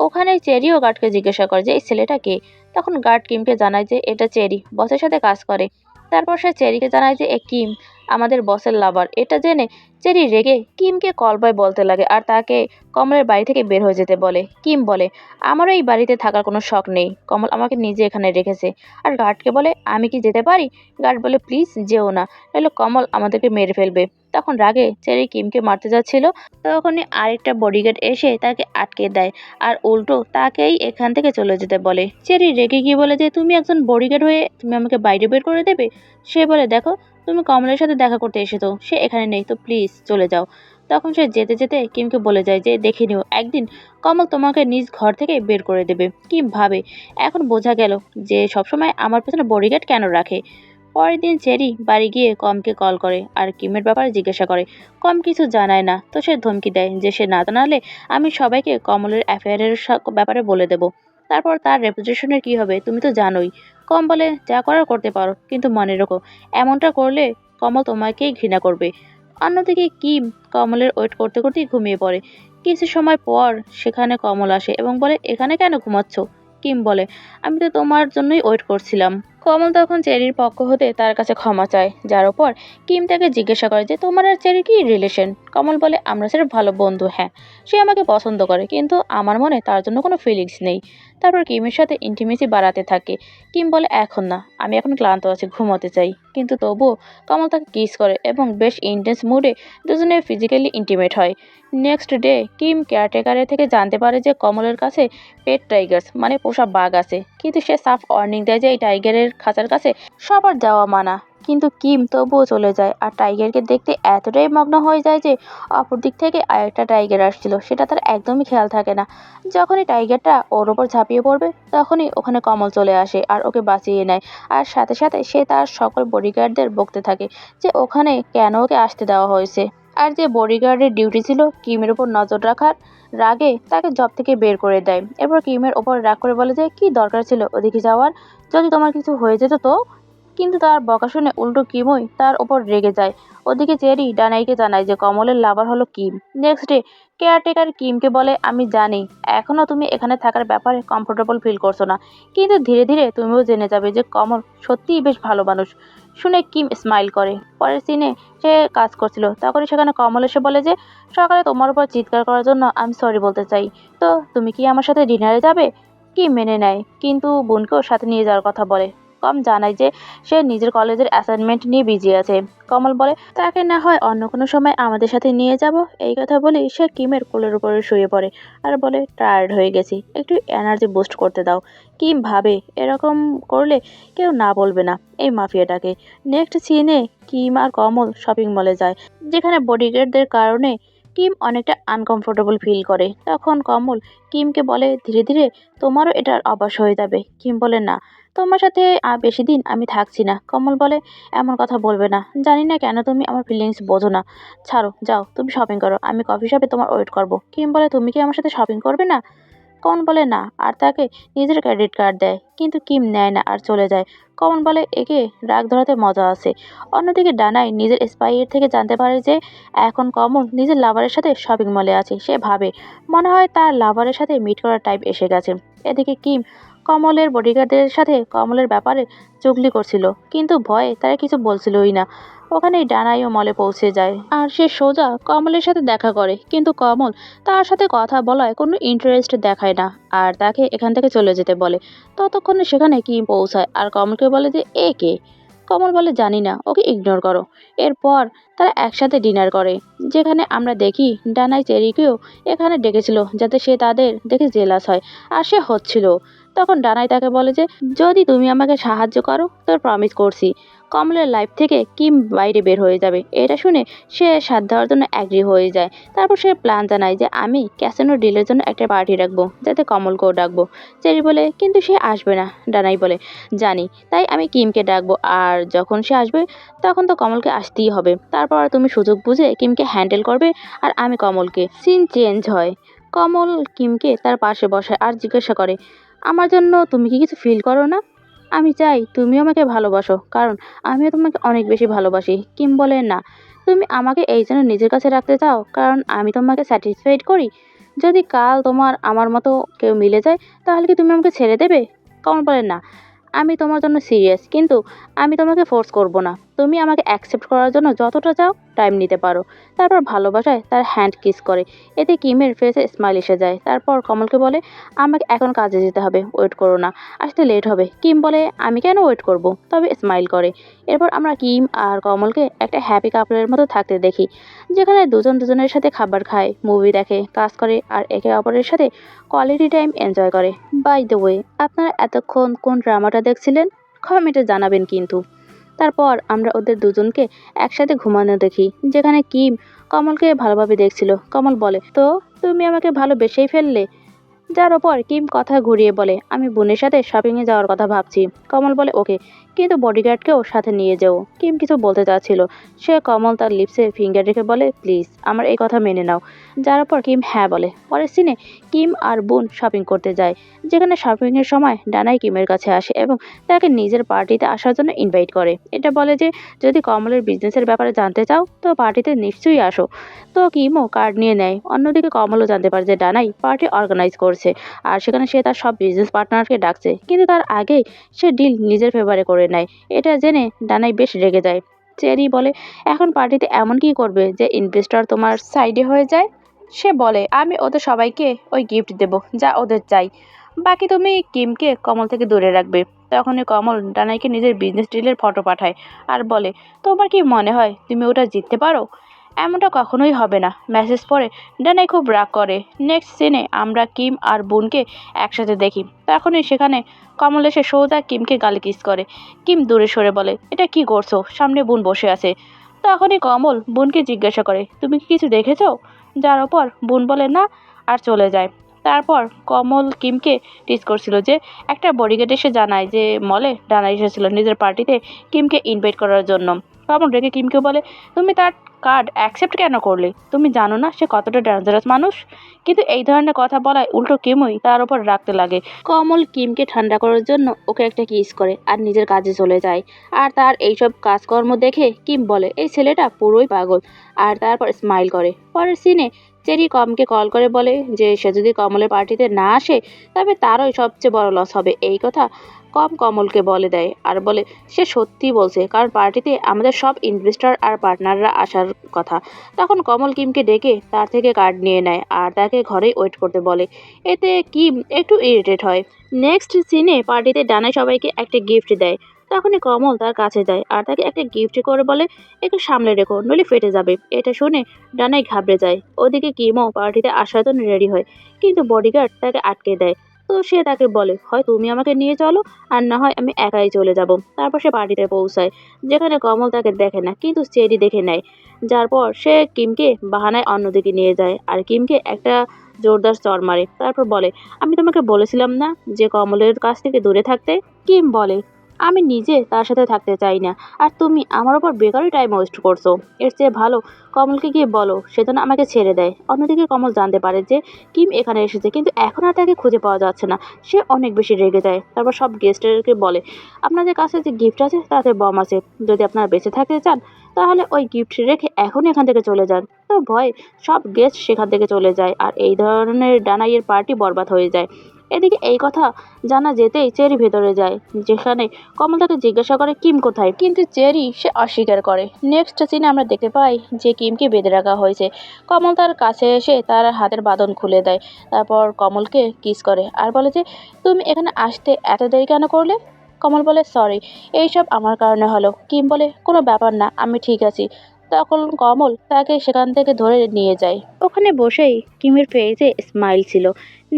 [SPEAKER 1] ওখানে চেরিও গার্ডকে জিজ্ঞাসা করে যে এই ছেলেটা কে। তখন গার্ড কিমকে জানায় যে এটা চেরি, বসের সাথে কাজ করে। তারপর সে চেরিকে জানায় যে এ কিম আমাদের বসের লাভার। এটা জেনে চেরি রেগে কিমকে কল বয় বলতে লাগে আর তাকে কমলের বাড়ি থেকে বের হয়ে যেতে বলে। কিম বলে আমারও এই বাড়িতে থাকার কোনো শখ নেই, কমল আমাকে নিজে এখানে রেখেছে। আর গার্ডকে বলে আমি কি যেতে পারি? গার্ড বলে প্লিজ যেও না, নইলে কমল আমাদেরকে মেরে ফেলবে। তখন রাগে চেরি কিমকে মারতে যাচ্ছিল, তখনই আরেকটা বডিগার্ড এসে তাকে আটকে দেয় আর উল্টো তাকেই এখান থেকে চলে যেতে বলে। চেরি রেগে গিয়ে বলে যে তুমি একজন বডিগার্ড হয়ে তুমি আমাকে বাইরে বের করে দেবে? সে বলে দেখো তুমি কমলের সাথে দেখা করতে এসেছো, সে এখানে নেই, তো প্লিজ চলে যাও। তখন সে যেতে যেতে কিমকে বলে যায় যে দেখে নিও একদিন কমল তোমাকে নিজ ঘর থেকে বের করে দেবে। কিম ভাবে এখন বোঝা গেল যে সবসময় আমার পেছনে বডিগার্ড কেন রাখে। পরের দিন চেরি বাড়ি গিয়ে কমকে কল করে আর কিমের ব্যাপারে জিজ্ঞাসা করে। কম কিছু জানায় না, তো সে ধমকি দেয় যে সে না জানালে আমি সবাইকে কমলের অ্যাফেয়ারের ব্যাপারে বলে দেব। তারপর তার রেপুটেশনের কি হবে তুমি তো জানোই। কম বলে যা করার করতে পারো, কিন্তু মনে রেখো এমনটা করলে কমল তোমাকেই ঘৃণা করবে। অন্যদিকে কিম কমলের ওয়েট করতে করতেই ঘুমিয়ে পড়ে। কিছু সময় পর সেখানে কমল আসে এবং বলে এখানে কেন ঘুমাচ্ছ? কিম বলে আমি তো তোমার জন্যই ওয়েট করছিলাম। কমল তখন চেরির পক্ষ হতে তার কাছে ক্ষমা চায়, যার ওপর কিম তাকে জিজ্ঞাসা করে যে তোমার আর চেরির কি রিলেশন? কমল বলে আমরা সির্ফ ভালো বন্ধু। হ্যাঁ, সে আমাকে পছন্দ করে, কিন্তু আমার মনে তার জন্য কোনো ফিলিংস নেই। তারপর কিমের সাথে ইন্টিমেসি বাড়াতে থাকে। কিম বলে এখন না, আমি এখন ক্লান্ত আছি, ঘুমোতে চাই। কিন্তু তবুও কমল তাকে কিস করে এবং বেশ ইন্টেন্স মুডে দুজনে ফিজিক্যালি ইন্টিমেট হয়। নেক্সট ডে কিম কেয়ারটেকারের থেকে জানতে পারে যে কমলের কাছে পেট টাইগার্স মানে পোষা বাঘ আছে, কিন্তু সে সাফ ওয়ার্নিং দেয় যে এই টাইগারের খাঁচার কাছে সবার যাওয়া মানা। কিন্তু কিম তবুও চলে যায় আর টাইগারকে দেখতে এতটাই মগ্ন হয়ে যায় যে অপর দিক থেকে আরেকটা টাইগার আসছিল সেটা তার একদমই খেয়াল থাকে না। যখনই টাইগারটা ওর ওপর ঝাঁপিয়ে পড়বে তখনই ওখানে কমল চলে আসে আর ওকে বাঁচিয়ে নেয়। আর সাথে সাথে সে তার সকল বডিগার্ডদের বকতে থাকে যে ওখানে কেন ওকে আসতে দেওয়া হয়েছে। আর যে বডিগার্ডের ডিউটি ছিল কিমের উপর নজর রাখার, রাগে তাকে জব থেকে বের করে দেয়। এরপর কিমের ওপর রাগ করে বলে যে কি দরকার ছিল ওদিকে যাওয়ার, যদি তোমার কিছু হয়ে যেত তো। কিন্তু তার বকা শুনে উল্টো কিমই তার ওপর রেগে যায়। ওদিকে চেরি ডানাইকে জানায় যে কমলের লাভার হলো কিম। নেক্সট ডে কেয়ারটেকার কিমকে বলে আমি জানি এখনো তুমি এখানে থাকার ব্যাপারে কমফোর্টেবল ফিল করছো না, কিন্তু ধীরে ধীরে তুমিও জেনে যাবে যে কমল সত্যিই বেশ ভালো মানুষ। শুনে কিম স্মাইল করে। পরের সিনে সে কাজ করছিল তখনই সেখানে কমল এসে বলে যে সকালে তোমার উপর চিৎকার করার জন্য আমি সরি বলতে চাই, তো তুমি কি আমার সাথে ডিনারে যাবে। কিম মেনে নেয় কিন্তু বোনকেও সাথে নিয়ে যাওয়ার কথা বলে। কম জানায় যে সে নিজের কলেজের অ্যাসাইনমেন্ট নিয়ে বিজি আছে। কমল বলে তাকে না হয় অন্য কোনো সময় আমাদের সাথে নিয়ে যাব। এই কথা বলেই সে কিমের কোলের উপরে শুয়ে পড়ে আর বলে টায়ার্ড হয়ে গেছি, একটু এনার্জি বুস্ট করতে দাও। কিম ভাবে এরকম করলে কেউ না বলবে না এই মাফিয়াটাকে। নেক্সট সিনে কিম আর কমল শপিং মলে যায়, যেখানে বডিগার্ডদের কারণে কিম অনেকটা আনকমফোর্টেবল ফিল করে। তখন কমল কিমকে বলে ধীরে ধীরে তোমারও এটার অভ্যাস হয়ে যাবে। কিম বলে না, তোমার সাথে বেশি দিন আমি থাকছি না। কমল বলে এমন কথা বলবে না, জানি না কেন তুমি আমার ফিলিংস বোঝো না। ছাড়ো, যাও তুমি শপিং করো, আমি কফি শপে তোমার ওয়েট করবো। কিম বলে তুমি কি আমার সাথে শপিং করবে না। কমল বলে না আর তাকে নিজের ক্রেডিট কার্ড দেয়, কিন্তু কিম নেয় না আর চলে যায়। কমল বলে একে রাগ ধরাতে মজা আছে। অন্যদিকে ডানাই নিজের স্পাইয়ের থেকে জানতে পারে যে এখন কমল নিজের লাভারের সাথে শপিং মলে আছে। সে ভাবে মনে হয় তার লাভারের সাথে মিট করার টাইম এসে গেছে। এদিকে কিম কমলের বডিগার্ডদের সাথে কমলের ব্যাপারে চুগলি করছিল, কিন্তু ভয়ে তারা কিছু বলছিলই না। ওখানেই ডানাইও মলে পৌঁছে যায় আর সে সোজা কমলের সাথে দেখা করে, কিন্তু কমল তার সাথে কথা বলায় কোনো ইন্টারেস্ট দেখায় না আর তাকে এখান থেকে চলে যেতে বলে। ততক্ষণে সেখানে কিম পৌঁছায় আর কমলকে বলে যে এ কে। কমল বলে জানি না, ওকে ইগনোর করো। এরপর তারা একসাথে ডিনার করে, যেখানে আমরা দেখি ডানাই চেরিকেও এখানে ডেকেছিল যাতে সে তাদের দেখে জেলাস হয়, আর সে হচ্ছিল। তখন ডানাই তাকে বলে যে যদি তুমি আমাকে সাহায্য করো তো প্রমিস করছি কমলের লাইফ থেকে কিম বাইরে বের হয়ে যাবে। এটা শুনে সে সাথ দেওয়ার জন্য অ্যাগ্রি হয়ে যায়। তারপর সে প্ল্যান জানায় যে আমি ক্যাসিনো ডিলের জন্য একটা পার্টি রাখবো যাতে কমলকেও ডাকবো। চেরি বলে কিন্তু সে আসবে না। ডানাই বলে জানি, তাই আমি কিমকে ডাকবো, আর যখন সে আসবে তখন তো কমলকে আসতেই হবে। তারপর তুমি সুযোগ বুঝে কিমকে হ্যান্ডেল করবে আর আমি কমলকে। সিন চেঞ্জ হয়, কমল কিমকে তার পাশে বসায় আর জিজ্ঞাসা করে আমার জন্য তুমি কি কিছু ফিল করো না। আমি চাই তুমিও আমাকে ভালোবাসো, কারণ আমিও তোমাকে অনেক বেশি ভালোবাসি। কিম বলে না, তুমি আমাকে এই জন্য নিজের কাছে রাখতে চাও কারণ আমি তোমাকে স্যাটিসফাইড করি। যদি কাল তোমার আমার মতো কেউ মিলে যায় তাহলে কি তুমি আমাকে ছেড়ে দেবে। কমল বলে না, আমি তোমার জন্য সিরিয়াস, কিন্তু আমি তোমাকে ফোর্স করব না। তুমি আমাকে অ্যাকসেপ্ট করার জন্য যতটা চাও টাইম নিতে পারো। তারপর ভালোবাসায় তার হ্যান্ড কিস করে। এতে কিমের ফেসে স্মাইল এসে যায়। তারপর কমলকে বলে আমাকে এখন কাজে যেতে হবে, ওয়েট করো না, আসতে লেট হবে। কিম বলে আমি কেন ওয়েট করব, তবে স্মাইল করে। এরপর আমরা কিম আর কমলকে একটা হ্যাপি কাপলের মতো থাকতে দেখি, যেখানে দুজন দুজনের সাথে খাবার খায়, মুভি দেখে, কাজ করে আর একে অপরের সাথে কোয়ালিটি টাইম এনজয় করে। বাই দ্য ওয়ে, আপনারা এতক্ষণ কোন ড্রামাটা দেখছিলেন কমেন্টে জানাবেন কিন্তু। তারপর আমরা ওদের দুজনকে একসাথে ঘুমানো দেখি, যেখানে কিম কমলকে ভালোভাবে দেখছিল। কমল বলে তো তুমি আমাকে ভালোবেসেই ফেললে। যার ওপর কিম কথা ঘুরিয়ে বলে আমি বোনের সাথে শপিংয়ে যাওয়ার কথা ভাবছি। কমল বলে ওকে, কিন্তু বডিগার্ডকেও সাথে নিয়ে যাও। কিম কিছু বলতে চাচ্ছিল, সে কমল তার লিপসে ফিঙ্গার রেখে বলে প্লিজ আমার এই কথা মেনে নাও। যার ওপর কিম হ্যাঁ বলে। পরের সিনে কিম আর বোন শপিং করতে যায়, যেখানে শপিংয়ের সময় ডানাই কিমের কাছে আসে এবং তাকে নিজের পার্টিতে আসার জন্য ইনভাইট করে। এটা বলে যে যদি কমলের বিজনেসের ব্যাপারে জানতে চাও তো পার্টিতে নিশ্চয়ই আসো। তো কিমও কার্ড নিয়ে নেয়। অন্যদিকে কমলও জানতে পারে যে ডানাই পার্টি অর্গানাইজ করছে আর সেখানে সে তার সব বিজনেস পার্টনারকে ডাকছে, কিন্তু তার আগেই সে ডিল নিজের ফেভারে করে নেয়। এটা জেনে ডানাই বেশ রেগে যায়। চেরি বলে এখন পার্টিতে এমন কি করবে যে ইনভেস্টর তোমার সাইডে হয়ে যায়। সে বলে আমি ওদের সবাইকে ওই গিফট দেব যা ওদের চাই। বাকি তুমি কিমকে কমল থেকে দূরে রাখবে। তখনই কমল ডানাইকে নিজের বিজনেস ডিলের ফটো পাঠায় আর বলে, তোমার কি মনে হয় তুমি ওটা জিততে পারো? এমনটা কখনোই হবে না। মেসেজ পড়ে ডানাই খুব রাগ করে। নেক্সট সিনে আমরা কিম আর বোনকে একসাথে দেখি। তখনই সেখানে কমল এসে সোজা কিমকে গালে কিস করে। কিম দূরে সরে বলে, এটা কি করছো? সামনে বোন বসে আছে। তখনই কমল বোনকে জিজ্ঞাসা করে, তুমি কি কিছু দেখেছো? যার ওপর বোন বলে না আর চলে যায়। তারপর কমল কিমকে টিজ করছিল যে একটা বডিগার্ড এসে জানায় যে মলে ডানা এসেছিল নিজের পার্টিতে কিমকে ইনভাইট করার জন্য। কমল রেগে কিমকে বলে, তুমি তার কার্ড অ্যাকসেপ্ট কেন করলে? তুমি জানো না সে কতটা ডেঞ্জারাস মানুষ? কিন্তু এই ধরনের কথা বলায় উল্টো কিমই তার উপর রাখতে লাগে। কমল কিমকে ঠান্ডা করার জন্য ওকে একটা কিস করে আর নিজের কাজে চলে যায়। আর তার এইসব কাজকর্ম দেখে কিম বলে, এই ছেলেটা পুরোই পাগল। আর তারপর স্মাইল করে। পরের সিনে চেরি কমকে কল করে বলে যে সে যদি কমলের পার্টিতে না আসে তবে তারই সবচেয়ে বড় লস হবে। এই কথা কম কমলকে বলে দেয় আর বলে সে সত্যি বলছে, কারণ পার্টিতে আমাদের সব ইনভেস্টর আর পার্টনাররা আসার কথা। তখন কমল কিমকে ডেকে তার থেকে কার্ড নিয়ে নেয় আর তাকে ঘরেই ওয়েট করতে বলে। এতে কিম একটু ইরিটেট হয়। নেক্সট সিনে পার্টিতে ডানাই সবাইকে একটা গিফট দেয়। তখনই কমল তার কাছে যায় আর তাকে একটা গিফট করে বলে, একটু সামলে রেখো নইলে ফেটে যাবে। এটা শুনে ডানাই ঘাবড়ে যায়। ওদিকে কিমও পার্টিতে আসার জন্য রেডি হয়, কিন্তু বডিগার্ড তাকে আটকে দেয়। তো সে তাকে বলে, হয় তুমি আমাকে নিয়ে চলো আর না হয় আমি একাই চলে যাব। তারপর সে পার্টিতে পৌঁছায়, যেখানে কমল তাকে দেখে না কিন্তু চেরি দেখে নেয়। যার পর সে কিমকে বাহানায় অন্যদিকে নিয়ে যায় আর কিমকে একটা জোরদার চড় মারে। তারপর বলে, আমি তোমাকে বলেছিলাম না যে কমলের কাছ থেকে দূরে থাকতে? কিম বলে, আমি নিজে তার সাথে থাকতে চাই না, আর তুমি আমার ওপর বেকারই টাইম ওয়েস্ট করছো। এর চেয়ে ভালো কমলকে গিয়ে বলো সে যেন আমাকে ছেড়ে দেয়। অন্যদিকে কমল জানতে পারে যে কিম এখানে এসেছে, কিন্তু এখন আর তাকে খুঁজে পাওয়া যাচ্ছে না। সে অনেক বেশি রেগে যায়। তারপর সব গেস্টদেরকে বলে, আপনাদের কাছে যে গিফট আছে তাতে বম আছে, যদি আপনারা বেঁচে থাকতে চান তাহলে ওই গিফট রেখে এখনই এখান থেকে চলে যান। তো ভয়ে সব গেস্ট সেখান থেকে চলে যায় আর এই ধরনের ডানাইয়ের পার্টি বরবাদ হয়ে যায়। এদিকে এই কথা জানা যেতেই চেরি ভেতরে যায়, যেখানে কমল তাকে জিজ্ঞাসা করে কিম কোথায়, কিন্তু চেরি সে অস্বীকার করে। নেক্সট সিনে আমরা দেখতে পাই যে কিমকে বেঁধে রাখা হয়েছে। কমল তার কাছে এসে তার হাতের বাঁধন খুলে দেয়। তারপর কমলকে কিস করে আর বলে যে তুমি এখানে আসতে এত দেরি কেন করলে? কমল বলে, সরি, এইসব আমার কারণে হলো। কিম বলে, কোনো ব্যাপার না, আমি ঠিক আছি। তখন কমল তাকে সেখান থেকে ধরে নিয়ে যায়। ওখানে বসেই কিমের ফেসে স্মাইল ছিল।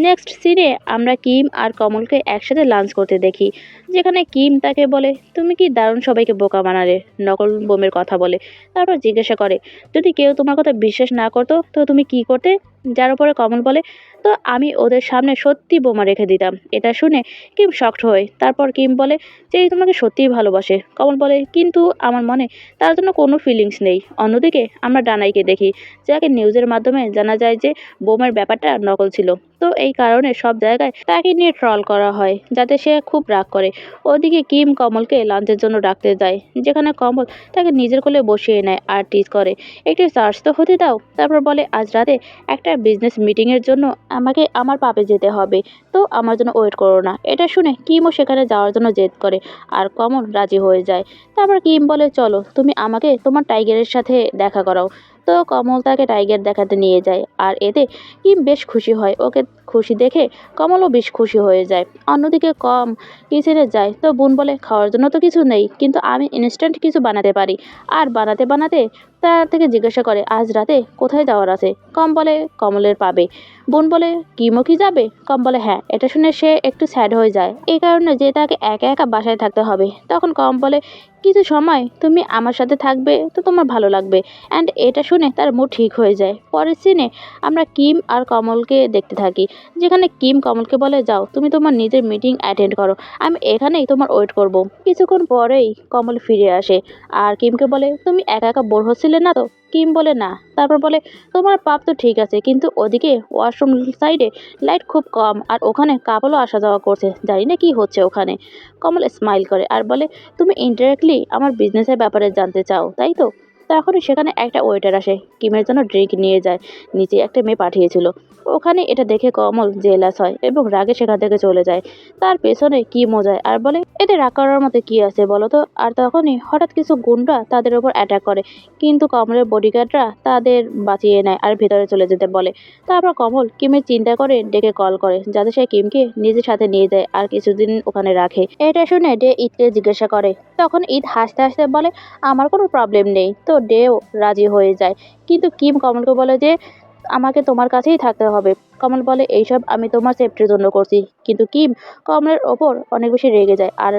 [SPEAKER 1] নেক্সট সিনে আমরা কিম আর কমলকে একসাথে লাঞ্চ করতে দেখি, যেখানে কিম তাকে বলে, তুমি কি দারুণ সবাইকে বোকা বানালে। নকল বোমের কথা বলে। তারপর জিজ্ঞাসা করে, যদি কেউ তোমার কথা বিশ্বাস না করতো তো তুমি কি করতে? যার উপরে কমল বলে, তো আমি ওদের সামনে সত্যি বোমা রেখে দিতাম। এটা শুনে কিম শকড হয়। তারপর কিম বলে যে এই তোমাকে সত্যিই ভালোবাসে। কমল বলে, কিন্তু আমার মনে তার জন্য কোনো ফিলিংস নেই। অন্যদিকে আমরা ডানাইকে দেখি, যাকে নিউজের মাধ্যমে জানা যায় যে বোমের ব্যাপারটা নকল ছিল। তো এই কারণে সব জায়গায় তাকে নিয়ে ট্রল করা হয়, যাতে সে খুব রাগ করে। ওদিকে কিম কমলকে লাঞ্চের জন্য ডাকতে যায়, যেখানে কমল তাকে নিজের কোলে বসিয়ে নেয় আর টিজ করে, একটু চার্জ তো হতে দাও। তারপর বলে, আজ রাতে একটা বিজনেস মিটিংয়ের জন্য আমাকে আমার পাপে যেতে হবে, তো আমার জন্য ওয়েট করো না। এটা শুনে কিমও সেখানে যাওয়ার জন্য জেদ করে আর কমল রাজি হয়ে যায়। তারপর কিম বলে, চলো তুমি আমাকে তোমার টাইগারের সাথে দেখা করাও। তো কমল তাকে টাইগার দেখাতে নিয়ে যায় আর এতে কিম বেশ খুশি হয়। ওকে খুশি দেখে কমলও বেশ খুশি হয়ে যায়। অন্যদিকে কম কিচেনে যায়, তো বোন বলে, খাওয়ার জন্য তো কিছু নেই, কিন্তু আমি ইনস্ট্যান্ট কিছু বানাতে পারি। আর বানাতে বানাতে তার থেকে জিজ্ঞাসা করে, আজ রাতে কোথায় যাওয়ার আছে? কম বলে, কমলের পাবে। বোন বলে, কিমও কি যাবে? কম বলে, হ্যাঁ। এটা শুনে সে একটু স্যাড হয়ে যায়, এই কারণে যে তাকে একা একা বাসায় থাকতে হবে। তখন কম বলে, কিছু সময় তুমি আমার সাথে থাকবে তো তোমার ভালো লাগবে। অ্যান্ড এটা শুনে তার মুড ঠিক হয়ে যায়। পরের সিনে আমরা কিম আর কমলকে দেখতে থাকি, যেখানে কিম কমলকে বলে, যাও তুমি তোমার নিজের মিটিং অ্যাটেন্ড করো, আমি এখানেই তোমার ওয়েট করব। কিছুক্ষণ পরেই কমল ফিরে আসে আর কিমকে বলে, তুমি একা একা বোর হচ্ছিলে না তো? কিম বলে, না। তারপর বলে, তোমার পাপ তো ঠিক আছে, কিন্তু ওদিকে ওয়াশরুম সাইডে লাইট খুব কম আর ওখানে কাপলও আসা যাওয়া করছে, জানি না কি হচ্ছে ওখানে। কমল স্মাইল করে আর বলে, তুমি ইনডাইরেক্টলি আমার বিজনেসের ব্যাপারে জানতে চাও তাই তো? তখনই সেখানে একটা ওয়েটার আসে, কিমের জন্য ড্রিঙ্ক নিয়ে যায়। নিচে একটা মেয়ে পাঠিয়েছিল। ওখানে এটা দেখে কমল জেলাস হয় এবং রাগে সেখান থেকে চলে যায়। তার পেছনে কি মজায় আর বলে, এতে রাগ করার মতো কি আছে বলো তো। আর তখনই হঠাৎ কিছু গুন্ডা তাদের উপর অ্যাটাক করে, কিন্তু কমলের বডিগার্ডরা তাদের বাঁচিয়ে নেয় আর ভেতরে চলে যেতে বলে। তারপর কমল কিমের চিন্তা করে ডেকে কল করে, যাতে সে কিমকে নিজের সাথে নিয়ে যায় আর কিছুদিন ওখানে রাখে। এটা শুনে ডে ঈদকে জিজ্ঞাসা করে, তখন ঈদ হাসতে হাসতে বলে, আমার কোনো প্রবলেম নেই। তো ডেও রাজি হয়ে যায়, কিন্তু কিম কমলকে বলে যে আমাকে তোমার কাছেই থাকতে হবে। কমল বলে, এইসব আমি তোমার সেফটির জন্য করছি। কিন্তু কিম কমলের ওপর অনেক বেশি রেগে যায় আর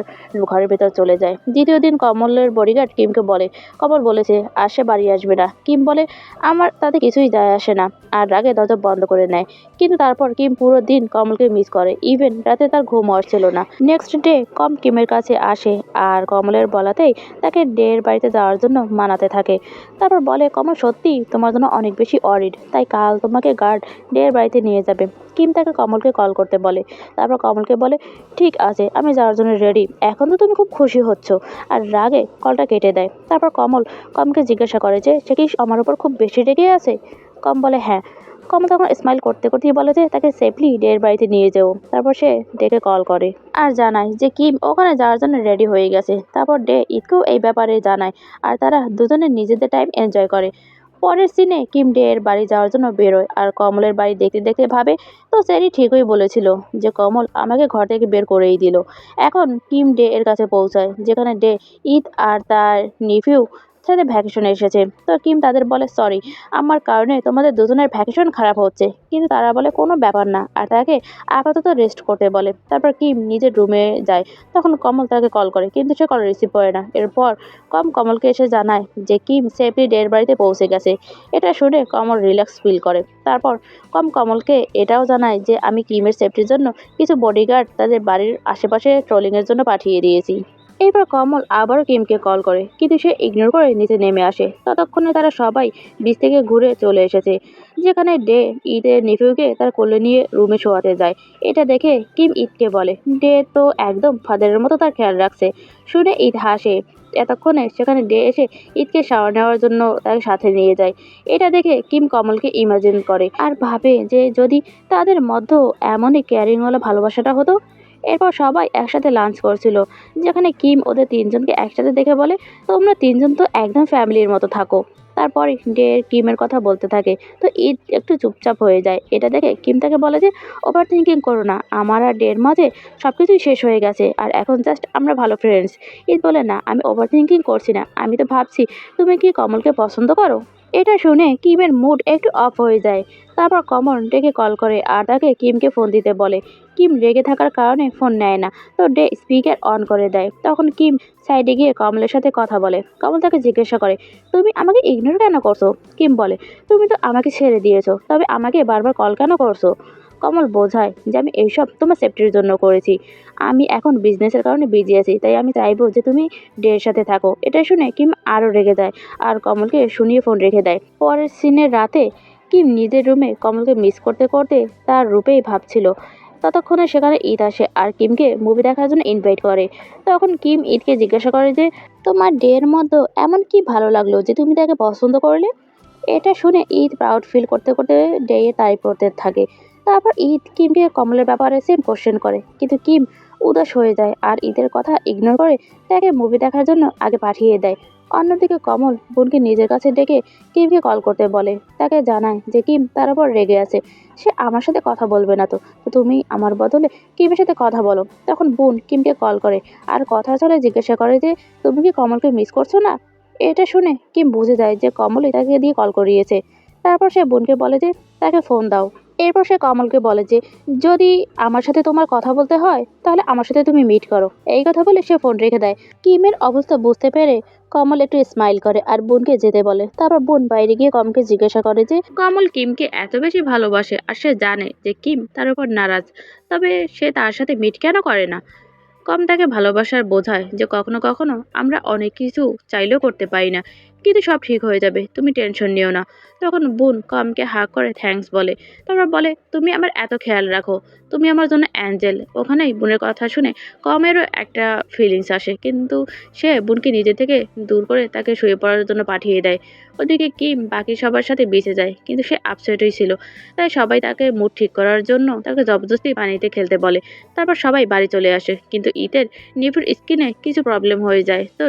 [SPEAKER 1] ঘরের ভেতর চলে যায়। দ্বিতীয় দিন কমলের বডিগার্ড কিমকে বলে, কমল বলেছে আর সে বাড়ি আসবে না। কিম বলে, আমার তাতে কিছুই যায় আসে না, আর রাগে দরজা বন্ধ করে নেয়। কিন্তু তারপর কিম পুরো দিন কমলকে মিস করে, ইভেন রাতে তার ঘুম আসছিল না। নেক্সট ডে কম কিমের কাছে আসে আর কমলের বলাতেই তাকে ডের বাড়িতে যাওয়ার জন্য মানাতে থাকে। তারপর বলে, কমল সত্যি তোমার জন্য অনেক বেশি অরিড, তাই কাল তোমাকে গার্ড ডের বাড়িতে নিয়ে যাবে। কিম তাকে কমলকে কল করতে বলে। তারপর কমলকে বলে, ঠিক আছে আমি যাওয়ার জন্য রেডি, এখন তো তুমি খুব খুশি হচ্ছ। আর রাগে কলটা কেটে দেয়। তারপর কমল কমকে জিজ্ঞাসা করে যে সে কি আমার উপর খুব বেশি রেগে আছে। কম বলে হ্যাঁ। কমল তখন স্মাইল করতে করতেই বলে যে তাকে সেফলি ডের বাড়িতে নিয়ে যাও। তারপর সে ডেকে কল করে আর জানায় যে কিম ওখানে যাওয়ার জন্য রেডি হয়ে গেছে। তারপর ডে ঈদকেও এই ব্যাপারে জানায় আর তারা দুজনে নিজেদের টাইম এনজয় করে। পরের সিনে কিম ডে এর বাড়ি যাওয়ার জন্য বেরোয় আর কমলের বাড়ি দেখতে দেখতে ভাবে, তো স্যারি ঠিকই বলেছিল যে কমল আমাকে ঘর থেকে বের করেই দিল। এখন কিম ডে এর কাছে পৌঁছায়, যেখানে ডে ঈদ আর তার নিফিউ সাথে ভ্যাকেশনে এসেছে। তো কিম তাদের বলে, সরি আমার কারণে তোমাদের দুজনের ভ্যাকেশন খারাপ হচ্ছে। কিন্তু তারা বলে কোনো ব্যাপার না আর তাকে আপাতত রেস্ট করতে বলে। তারপর কিম নিজের রুমে যায়। তখন কমল তাকে কল করে, কিন্তু সে কল রিসিভ করে না। এরপর কমলকে এসে জানায় যে কিম সেফলি ডের বাড়িতে পৌঁছে গেছে। এটা শুনে কমল রিল্যাক্স ফিল করে। তারপর কমলকে এটাও জানায় যে আমি কিমের সেফটির জন্য কিছু বডিগার্ড তাদের বাড়ির আশেপাশে ট্রোলিংয়ের জন্য পাঠিয়ে দিয়েছি। এরপর কমল আবারও কিমকে কল করে, কিন্তু সে ইগনোর করে নিচে নেমে আসে। ততক্ষণে তারা সবাই বিচ থেকে ঘুরে চলে এসেছে, যেখানে ডে ঈদের নিফিউকে তার কোলে নিয়ে রুমে শোয়াতে যায়। এটা দেখে কিম ঈদকে বলে, ডে তো একদম ফাদারের মতো তার খেয়াল রাখছে। শুনে ঈদ হাসে। এতক্ষণে সেখানে ডে এসে ঈদকে শাওয়ার নেওয়ার জন্য তাকে সাথে নিয়ে যায়। এটা দেখে কিম কমলকে ইমাজিন করে আর ভাবে যে যদি তাদের মধ্যে এমনই কেয়ারিংওয়ালা ভালোবাসাটা হতো। এরপর সবাই একসাথে লাঞ্চ করছিল, যেখানে কিম ওদের তিনজনকে একসাথে দেখে বলে, তোমরা তিনজন তো একদম ফ্যামিলির মতো থাকো। তারপরে ডে কিমের কথা বলতে থাকে। তো ঈদ একটু চুপচাপ হয়ে যায়। এটা দেখে কিম তাকে বলে যে ওভার থিঙ্কিং করো না, আমার আর ডের মাঝে সব কিছুই শেষ হয়ে গেছে আর এখন জাস্ট আমরা ভালো ফ্রেন্ডস। ঈদ বলে, না আমি ওভার থিঙ্কিং করছি না, আমি তো ভাবছি তুমি কি কমলকে পছন্দ করো। এটা শুনে কিমের মুড একটু অফ হয়ে যায়। তারপর কমল ডেকে কল করে আর তাকে কিমকে ফোন দিতে বলে। কিম রেগে থাকার কারণে ফোন নেয় না। তো ডে স্পিকার অন করে দেয়। তখন কিম সাইডে গিয়ে কমলের সাথে কথা বলে। কমল তাকে জিজ্ঞাসা করে, তুমি আমাকে ইগনোর কেন করছো। কিম বলে, তুমি তো আমাকে ছেড়ে দিয়েছো, তবে আমাকে বারবার কল কেন করছো। কমল বোঝায় যে আমি এইসব তোমার সেফটির জন্য করেছি। আমি এখন বিজনেসের কারণে বিজি আছি, তাই আমি চাইবো যে তুমি ডের সাথে থাকো। এটা শুনে কিম আরও রেগে যায় আর কমলকে শুনিয়ে ফোন রেখে দেয়। পরের সিনের রাতে কিম নিজের রুমে কমলকে মিস করতে করতে তার রূপেই ভাবছিল। ততক্ষণে সেখানে ঈদ আসে আর কিমকে মুভি দেখার জন্য ইনভাইট করে। তখন কিম ঈদকে জিজ্ঞাসা করে যে তোমার ডের মধ্যে এমন কি ভালো লাগলো যে তুমি তাকে পছন্দ করলে। এটা শুনে ঈদ প্রাউড ফিল করতে করতে ডে তারিফ করতে থাকে। তারপর ঈদ কিমকে কমলের ব্যাপারে সেম কোশ্চেন করে, কিন্তু কিম উদাস হয়ে যায় আর ঈদের কথা ইগনোর করে তাকে মুভি দেখার জন্য আগে পাঠিয়ে দেয়। অন্যদিকে কমল বোনকে নিজের কাছে ডেকে কিমকে কল করতে বলে। তাকে জানায় যে কিম তার উপর রেগে আছে, সে আমার সাথে কথা বলবে না। তো তো তুমি আমার বদলে কিমের সাথে কথা বলো। তখন বোন কিমকে কল করে আর কথা চলে জিজ্ঞাসা করে যে তুমি কি কমলকে মিস করছো না। এটা শুনে কিম বুঝে যায় যে কমলই তাকে দিয়ে কল করিয়েছে। তারপর সে বোনকে বলে যে তাকে ফোন দাও। এরপর সে কমলকে বলে যে যদি আমার সাথে তোমার কথা বলতে হয় তাহলে আমার সাথে তুমি মিট করো। এই কথা বলে সে ফোন রেখে দেয়। কিমের অবস্থা বুঝতে পেরে কমল একটু স্মাইল করে আর বোনকে যেতে বলে। তারপর বোন বাইরে গিয়ে কমলকে জিজ্ঞাসা করে যে কমল কিমকে এত বেশি ভালোবাসে আর সে জানে যে কিম তার উপর নারাজ, তবে সে তার সাথে মিট কেন করে না। কম তাকে ভালোবাসার বোঝায় যে কখনো কখনো আমরা অনেক কিছু চাইলেও করতে পারি না, কিন্তু সব ঠিক হয়ে যাবে, তুমি টেনশন নিও না। তখন বোন কমকে হাক করে থ্যাঙ্কস বলে। তারপর বলে, তুমি আমার এত খেয়াল রাখো, তুমি আমার জন্য অ্যাঞ্জেল। ওখানেই বোনের কথা শুনে কমেরও একটা ফিলিংস আসে, কিন্তু সে বোনকে নিজে থেকে দূর করে তাকে শুয়ে পড়ার জন্য পাঠিয়ে দেয়। ওদিকে কিম বাকি সবার সাথে বেঁচে যায়, কিন্তু সে আপসেটই ছিল। তাই সবাই তাকে মুড ঠিক করার জন্য তাকে জবরদস্তি পানিতে খেলতে বলে। তারপর সবাই বাড়ি চলে আসে, কিন্তু ঈদের নিপুর স্কিনে কিছু প্রবলেম হয়ে যায়, তো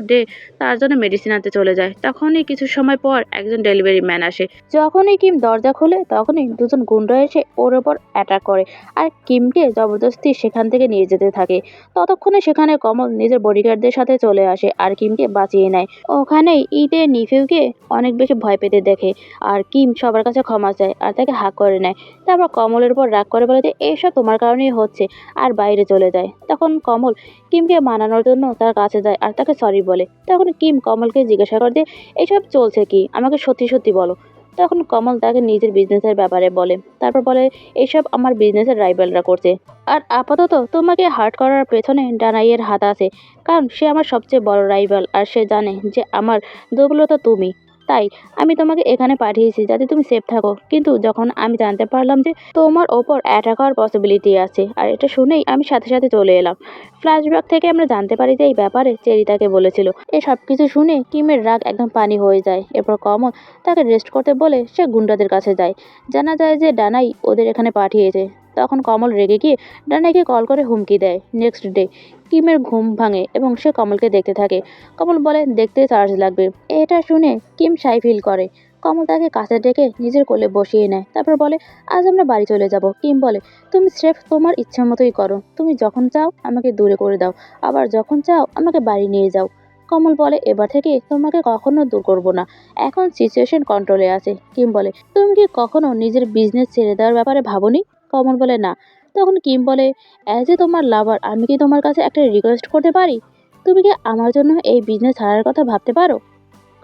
[SPEAKER 1] তার জন্য মেডিসিন আনতে চলে যায়। তখনই কিছু সময় পর একজন ডেলিভারি ম্যান আসে। যখনই কিম দরজা খোলে তখনই দুজন গুন্ডা এসে ওর ওপর অ্যাটাক করে আর কিমকে জবরদস্তি সেখান থেকে নিয়ে যেতে থাকে। ততক্ষণে সেখানে কমল নিজের বডিগার্ডদের সাথে চলে আসে আর কিমকে বাঁচিয়ে নেয়। ওখানেই ঈদের নিফিউকে অনেক বেশি ভয় পেতে দেখে আর কিম সবার কাছে ক্ষমা চায় আর তাকে হাক করে নেয়। তারপর কমলের উপর রাগ করে বলে যে এইসব তোমার কারণেই হচ্ছে, আর বাইরে চলে যায়। তখন কমল কিমকে মানানোর জন্য তার কাছে যায় আর তাকে সরি বলে। তখন কিম কমলকে জিজ্ঞাসা করে যে এইসব চলছে কি, আমাকে সত্যি সত্যি বলো। তখন কমল তাকে নিজের বিজনেসের ব্যাপারে বলে। তারপর বলে, এইসব আমার বিজনেসের রাইভালরা করছে, আর আপাতত তোমাকে হার্ট করার পেছনে ডানাইয়ের হাত আছে, কারণ সে আমার সবচেয়ে বড় রাইভাল আর সে জানে যে আমার দুর্বলতা তুমি। তাই আমি তোমাকে এখানে পাঠিয়েছি যাতে তুমি সেফ থাকো, কিন্তু যখন আমি জানতে পারলাম যে তোমার ওপর অ্যাটাক হওয়ার পসিবিলিটি আছে, আর এটা শুনেই আমি সাথে সাথে চলে এলাম। ফ্ল্যাশব্যাক থেকে আমরা জানতে পারি যে এই ব্যাপারে চেরি তাকে বলেছিল। এই সব কিছু শুনে কিমের রাগ একদম পানি হয়ে যায়। এরপর কমল তাকে রেস্ট করতে বলে সে গুন্ডাদের কাছে যায়। জানা যায় যে ডানাই ওদের এখানে পাঠিয়েছে। তখন কমল রেগে গিয়ে ডানাইকে কল করে হুমকি দেয়। নেক্সট ডে কিমের ঘুম ভাঙে এবং সে কমলকে দেখতে থাকে। কমল বলে দেখতে চার্জ লাগবে। এটা শুনে কিম শাই ফিল করে। কমল তাকে কাছে ডেকে নিজের কোলে বসিয়ে নেয়। তারপর বলে, আজ আমরা বাড়ি চলে যাব। কিম বলে, তুমি স্রেফ তোমার ইচ্ছা মতোই করো, তুমি যখন চাও আমাকে দূরে করে দাও, আবার যখন চাও আমাকে বাড়ি নিয়ে যাও। কমল বলে, এবার থেকে তোমাকে কখনো দূর করব না, এখন সিচুয়েশন কন্ট্রোলে আছে। কিম বলে, তুমি কি কখনো নিজের বিজনেস ছেড়ে দেওয়ার ব্যাপারে ভাবোনি? কমল বলে, না। তখন কিম বলে, অ্যাজ এ তোমার লাভার আমি কি তোমার কাছে একটা রিকোয়েস্ট করতে পারি? তুমি কি আমার জন্য এই বিজনেস ছাড়ার কথা ভাবতে পারো?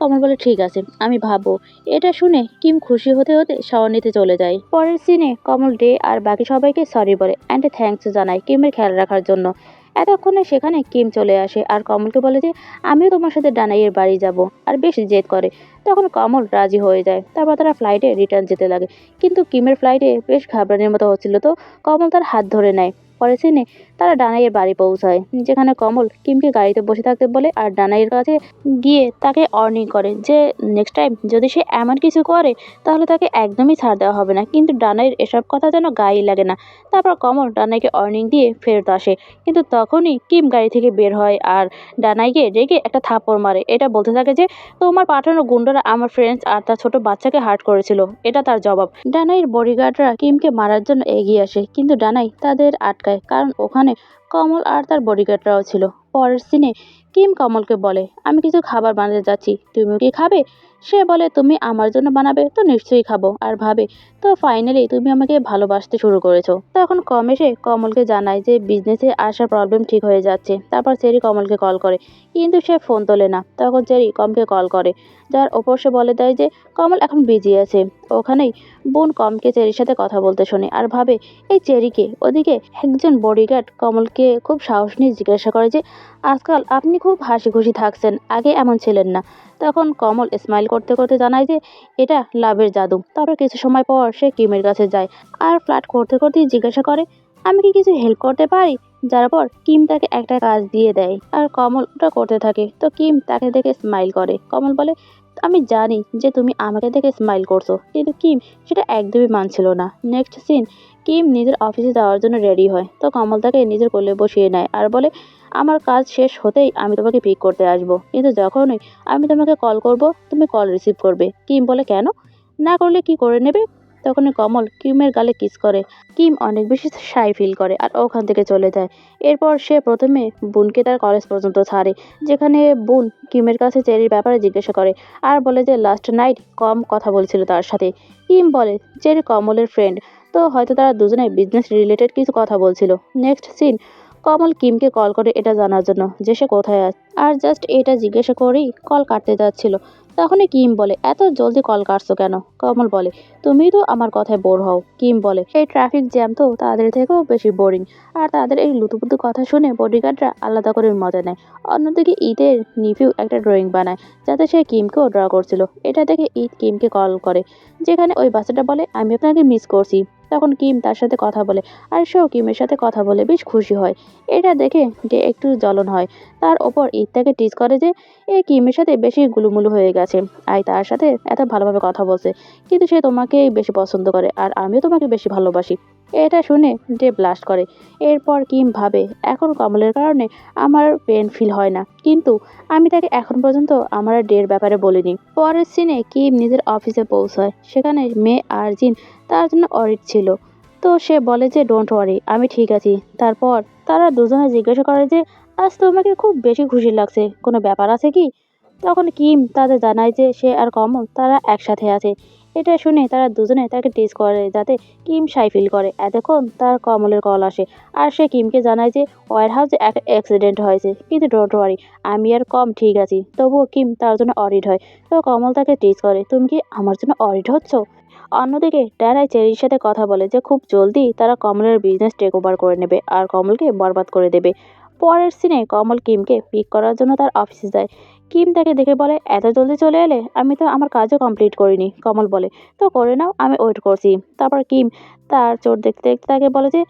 [SPEAKER 1] কমল বলে, ঠিক আছে, আমি ভাববো। এটা শুনে কিম খুশি হতে হতে শাওয়ার নিতে চলে যায়। পরের সিনে কমল ডে আর বাকি সবাইকে সরি বলে অ্যান্ড থ্যাঙ্কস জানায় কিমের খেয়াল রাখার জন্য। এতক্ষণে সেখানে কিম চলে আসে আর কমলকে বলে যে আমিও তোমার সাথে ডানাইয়ের বাড়ি যাব, আর বেশ জেদ করে। তখন কমল রাজি হয়ে যায়। তারপর তারা ফ্লাইটে রিটার্ন যেতে লাগে, কিন্তু কিমের ফ্লাইটে বেশ ঘাবড়ানোর মতো হচ্ছিল, তো কমল তার হাত ধরে নেয়। পরের সিনে তারা ডানাইয়ের বাড়ি পৌঁছায়, যেখানে কমল কিমকে গাড়িতে বসে থাকতে বলে আর ডানাইয়ের কাছে গিয়ে তাকে ওয়ার্নিং করে যে নেক্সট টাইম যদি সে এমন কিছু করে তাহলে তাকে একদমই ছাড় দেওয়া হবে না। কিন্তু ডানাইয়ের এসব কথা যেন গায়েই লাগে না। তারপর কমল ডানাইকে ওয়ার্নিং দিয়ে ফেরত আসে, কিন্তু তখনই কিম গাড়ি থেকে বের হয় আর ডানাইকে রেগে একটা থাপ্পড় মারে। এটা বলতে থাকে যে তোমার পাঠানো গুন্ডারা আমার ফ্রেন্ডস আর তার ছোট বাচ্চাকে হার্ট করেছিল, এটা তার জবাব। ডানাইয়ের বডিগার্ডরা কিমকে মারার জন্য এগিয়ে আসে, কিন্তু ডানাই তাদের আটকায়, কারণ ওখানে কমল আর তার বডিগার্ডরাও ছিল। পরের সিনে কিম কমলকে বলে, আমি কিছু খাবার বানাতে যাচ্ছি, তুমিও কি খাবে? সে বলে, তুমি আমার জন্য বানাবে তো নিশ্চয়ই খাবো। আর ভাবে, তো ফাইনালি তুমি আমাকে ভালোবাসতে শুরু করেছো। তখন কম এসে কমলকে জানায় যে বিজনেসে আসা প্রবলেম ঠিক হয়ে যাচ্ছে। তারপর চেরি কমলকে কল করে, কিন্তু সে ফোন তোলে না। তখন চেরি কমকে কল করে, যার ওপর সে বলে দেয় যে কমল এখন বিজি আছে। ওখানেই বোন কমকে চেরির সাথে কথা বলতে শোনে আর ভাবে এই চেরিকে। ওদিকে একজন বডিগার্ড কমলকে খুব সাহস নিয়ে জিজ্ঞাসা করে যে আজকাল আপনি খুব হাসি খুশি থাকছেন, আগে এমন ছিলেন না। তখন কমল স্মাইল করতে করতে জানায় যে এটা লাভের জাদু। তারপর কিছু সময় পর সে কিমের কাছে যায় আর ফ্ল্যাট করতে করতেই জিজ্ঞাসা করে, আমি কি কিছু হেল্প করতে পারি? যার পর কিম তাকে একটা কাজ দিয়ে দেয় আর কমল ওটা করতে থাকে। তো কিম তাকে দেখে স্মাইল করে। কমল বলে, আমি জানি যে তুমি আমাকে দেখে স্মাইল করছো, কিন্তু কিম সেটা একদমই মানছিল না। নেক্সট সিন, কিম নিজের অফিসে যাওয়ার জন্য রেডি হয়, তো কমল তাকে নিজের কোলে বসিয়ে নেয় আর বলে, আমার কাজ শেষ হতেই আমি তোমাকে পিক করতে আসবো, কিন্তু যখনই আমি তোমাকে কল করব তুমি কল রিসিভ করবে। কিম বলে, কেন? না করলে কি করে নেবে? তখনই কমল কিমের গালে কিস করে। কিম অনেক বেশি শাই ফিল করে আর ওখান থেকে চলে যায়। এরপর সে প্রথমে বোনকে তার কলেজ পর্যন্ত ছাড়ে, যেখানে বোন কিমের কাছে চেরির ব্যাপারে জিজ্ঞাসা করে আর বলে যে লাস্ট নাইট কম কথা বলছিল তার সাথে। কিম বলে চেরি কমলের ফ্রেন্ড, তো হয়তো তারা দুজনে বিজনেস রিলেটেড কিছু কথা বলছিল। নেক্সট সিন, কমল কিমকে কল করে এটা জানার জন্য যে সে কোথায় আছে, আর জাস্ট এটা জিজ্ঞাসা করেই কল কাটতে যাচ্ছিল। তখনই কিম বলে, এত জলদি কল কাটছো কেন? কমল বলে, তুমি তো আমার কথায় বোর হও। কিম বলে, এই ট্রাফিক জ্যাম তো তাদের থেকেও বেশি বোরিং, আর তাদের এই লুতুপুতু কথা শুনে বডিগার্ডরা আলাদা করে মজা নেয়। অন্যদিকে ঈদের নিভিউ একটা ড্রয়িং বানায় যাতে সে কিমকেও ড্র করছিল। এটা দেখে ঈদ কিমকে কল করে, যেখানে ওই বাচ্চাটা বলে, আমি আপনাকে মিস করছি। তখন কিম তার সাথে কথা বলে, আর সেও কিমের সাথে কথা বলে বেশ খুশি হয়। এটা দেখে যে একটু জ্বলন হয়। তার ওপর ঈদ তাকে টিজ করে যে এ কিমের সাথে বেশি গুলুমুলু হয়ে গেছে, আর তার সাথে এত ভালোভাবে কথা বলছে, কিন্তু সে তোমাকেই বেশি পছন্দ করে আর আমিও তোমাকে বেশি ভালোবাসি। এটা শুনে যে ব্লাস্ট করে। এরপর কিম ভাবে, এখন কমলের কারণে আমার পেন ফিল হয় না, কিন্তু আমি তাকে এখন পর্যন্ত আমার ডের ব্যাপারে বলিনি। পরের সিনে কিম নিজের অফিসে পৌঁছায়। সেখানে মেয়ে আর জিন তার জন্য অডিট ছিল। তো সে বলে যে ডোন্ট ওয়ারি, আমি ঠিক আছি। তারপর তারা দুজনে জিজ্ঞাসা করে যে আজ তোমাকে খুব বেশি খুশি লাগছে, কোনো ব্যাপার আছে কি? তখন কিম তাদের জানায় যে সে আর কমল তারা একসাথে আছে। এটা শুনে তারা দুজনে তাকে টিজ করে যাতে কিম শাই ফিল করে। এতক্ষণ তার কমলের কল আসে, আর সে কিমকে জানায় যে ওয়ার হাউসে একটা অ্যাক্সিডেন্ট হয়েছে, কিন্তু ডোন্ট ওয়ারি, আমি আর কম ঠিক আছি। তবুও কিম তার জন্য অডিট হয়। তো কমল তাকে টিজ করে, তুমি কি আমার জন্য অডিট হচ্ছ? অন্যদিকে ড্যানাই চেরির সাথে কথা বলে যে খুব জলদি তারা কমলের বিজনেস টেক ওভার করে নেবে আর কমলকে বরবাদ করে দেবে। পরের সিনে কমল কিমকে পিক করার জন্য তার অফিসে যায়। কিম তাকে দেখে বলে, এত জলদি চলে এলে, আমি তো আমার কাজও কমপ্লিট করিনি। কমল বলে, তো করে নাও, আমি ওয়েট করছি। তারপর কিম তার চোট দেখতে দেখতে তাকে বলে যে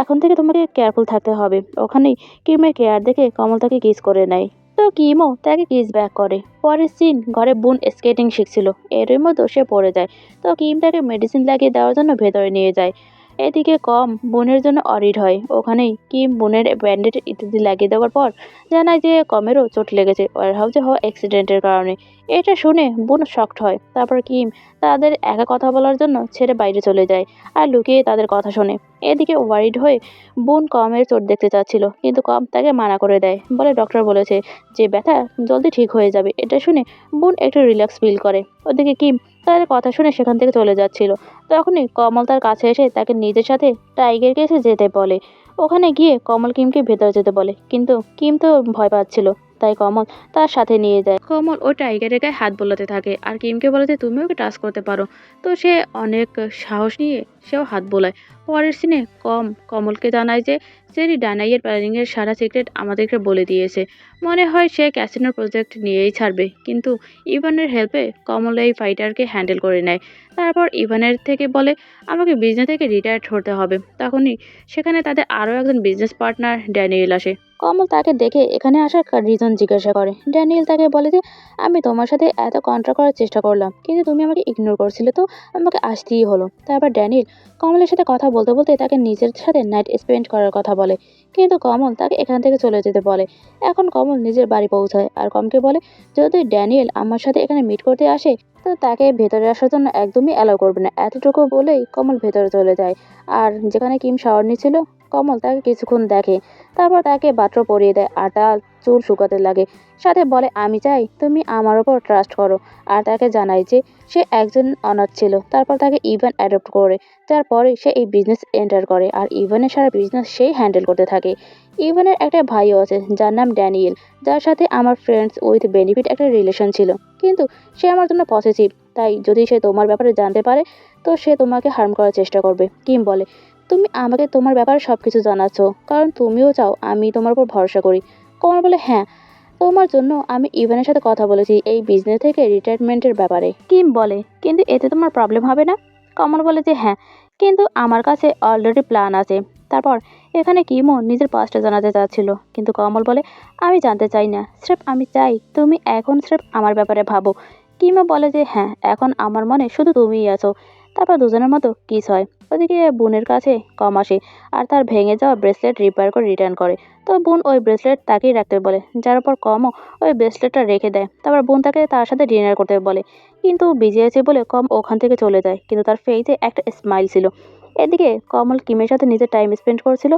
[SPEAKER 1] এখন থেকে তোমাকে কেয়ারফুল থাকতে হবে। ওখানেই কিমের কেয়ার দেখে কমল তাকে কিস করে নেয়। তো কিমও তাকে কিস ব্যাক করে। পরের সিন, ঘরে বোন স্কেটিং শিখছিল, এরই মতো সে পড়ে যায়। তো কিম তাকে মেডিসিন লাগিয়ে দেওয়ার জন্য ভেতরে নিয়ে যায়। এদিকে কম বোনের জন্য অডিট হয়। ওখানেই কিম বোনের ব্যান্ডেড ইত্যাদি লাগিয়ে দেওয়ার পর জানায় যে কমেরও চোট লেগেছে ওয়ারহাউসে হওয়া অ্যাক্সিডেন্টের কারণে। এটা শুনে বোন শকড হয়। তারপর কিম তাদের একা কথা বলার জন্য ছেড়ে বাইরে চলে যায় আর লুকিয়ে তাদের কথা শোনে। এদিকে ওয়ারিড হয়ে বোন কমের চোট দেখতে চাচ্ছিল, কিন্তু কম তাকে মানা করে দেয়, বলে ডক্টর বলেছে যে ব্যথা জলদি ঠিক হয়ে যাবে। এটা শুনে বোন একটু রিল্যাক্স ফিল করে। ওদিকে কিম তাদের কথা শুনে সেখান থেকে চলে যাচ্ছিল। তখনই কমল তার কাছে এসে তাকে নিজের সাথে টাইগার কেসে যেতে বলে। ওখানে গিয়ে কমল কিমকে ভেতরে যেতে বলে, কিন্তু কিম তো ভয় পাচ্ছিল, তাই কমল তার সাথে নিয়ে যায়। কমল ওই টাইগারের গায়ে হাত বোলাতে থাকে আর কিমকে বলে যে তুমি ওকে টাচ করতে পারো। তো সে অনেক সাহস নিয়ে সেও হাত বোলায়। পরের সিনে কমলকে জানায় যে জেরি ডানাইয়ের প্ল্যানিংয়ের সারা সিক্রেট আমাদেরকে বলে দিয়েছে। মনে হয় সে ক্যাসিনোর প্রজেক্ট নিয়েই ছাড়বে, কিন্তু ইভানের হেল্পে কমল এই ফাইটারকে হ্যান্ডেল করে নেয়। তারপর ইভানের থেকে বলে আমাকে বিজনেস থেকে রিটায়ার্ড হতে হবে। তখনই সেখানে তাদের আরও একজন বিজনেস পার্টনার ড্যানিয়েল আসে। কমল তাকে দেখে এখানে আসার রিজন জিজ্ঞাসা করে। ড্যানিয়েল তাকে বলে যে আমি তোমার সাথে এত কন্ট্রাক্ট করার চেষ্টা করলাম, কিন্তু তুমি আমাকে ইগনোর করছিলে, তো আমাকে আসতেই হলো। তারপর ড্যানিয়েল কমলের সাথে কথা বলতে বলতে তাকে নিজের সাথে নাইট স্পেন্ড করার কথা বলে, কিন্তু কমল তাকে এখান থেকে চলে যেতে বলে। এখন কমল নিজের বাড়ি পৌঁছায় আর কমকে বলে যদি ড্যানিয়েল আমার সাথে এখানে মিট করতে আসে তো তাকে ভেতরে আসার জন্য একদমই অ্যালাউ করবে না। এতটুকু বলেই কমল ভেতরে চলে যায়। আর যেখানে কিম শাওয়ার নিচ্ছিল, কমল তাকে কিছুক্ষণ দেখে, তারপর তাকে বাথরুম পরিয়ে দেয় আর তার চুল শুকাতে লাগে। সাথে বলে আমি চাই তুমি আমার ওপর ট্রাস্ট করো, আর তাকে জানায় যে সে একজন অনাথ ছিল। তারপর তাকে ইভান অ্যাডপ্ট করে, তারপরে সে এই বিজনেস এন্টার করে আর ইভানের সারা বিজনেস সেই হ্যান্ডেল করতে থাকে। ইভানের একটা ভাইও আছে যার নাম ড্যানিয়েল, যার সাথে আমার ফ্রেন্ডস উইথ বেনিফিট একটা রিলেশন ছিল, কিন্তু সে আমার জন্য পসেসিভ। তাই যদি সে তোমার ব্যাপারে জানতে পারে তো সে তোমাকে হার্ম করার চেষ্টা করবে। কিম বলে তুমি আমাকে তোমার ব্যাপারে সব কিছু জানাচ্ছ কারণ তুমিও চাও আমি তোমার উপর ভরসা করি। কমল বলে হ্যাঁ, তোমার জন্য আমি ইভানের সাথে কথা বলেছি এই বিজনেস থেকে রিটায়ারমেন্টের ব্যাপারে। কিম বলে কিন্তু এতে তোমার প্রবলেম হবে না? কমল বলে যে হ্যাঁ, কিন্তু আমার কাছে অলরেডি প্ল্যান আছে। তারপর এখানে কিমও নিজের পাস্টটা জানাতে চাচ্ছিল, কিন্তু কমল বলে আমি জানতে চাই না, স্রেফ আমি চাই তুমি এখন স্রেফ আমার ব্যাপারে ভাবো। কিমও বলে যে হ্যাঁ, এখন আমার মনে শুধু তুমিই আছো। তারপর দুজনের মতো কিস হয়। ওদিকে বোনের কাছে কম আসে আর তার ভেঙে যাওয়া ব্রেসলেট রিপেয়ার করে রিটার্ন করে। তো বোন ওই ব্রেসলেট তাকেই রাখতে বলে, যার উপর কমও ওই ব্রেসলেটটা রেখে দেয়। তারপর বোন তাকে তার সাথে ডিনার করতে বলে, কিন্তু বিজি আছে বলে কম ওখান থেকে চলে যায়, কিন্তু তার ফেসে একটা স্মাইল ছিল। এদিকে কমল কিমের সাথে নিজের টাইম স্পেন্ড করছিল,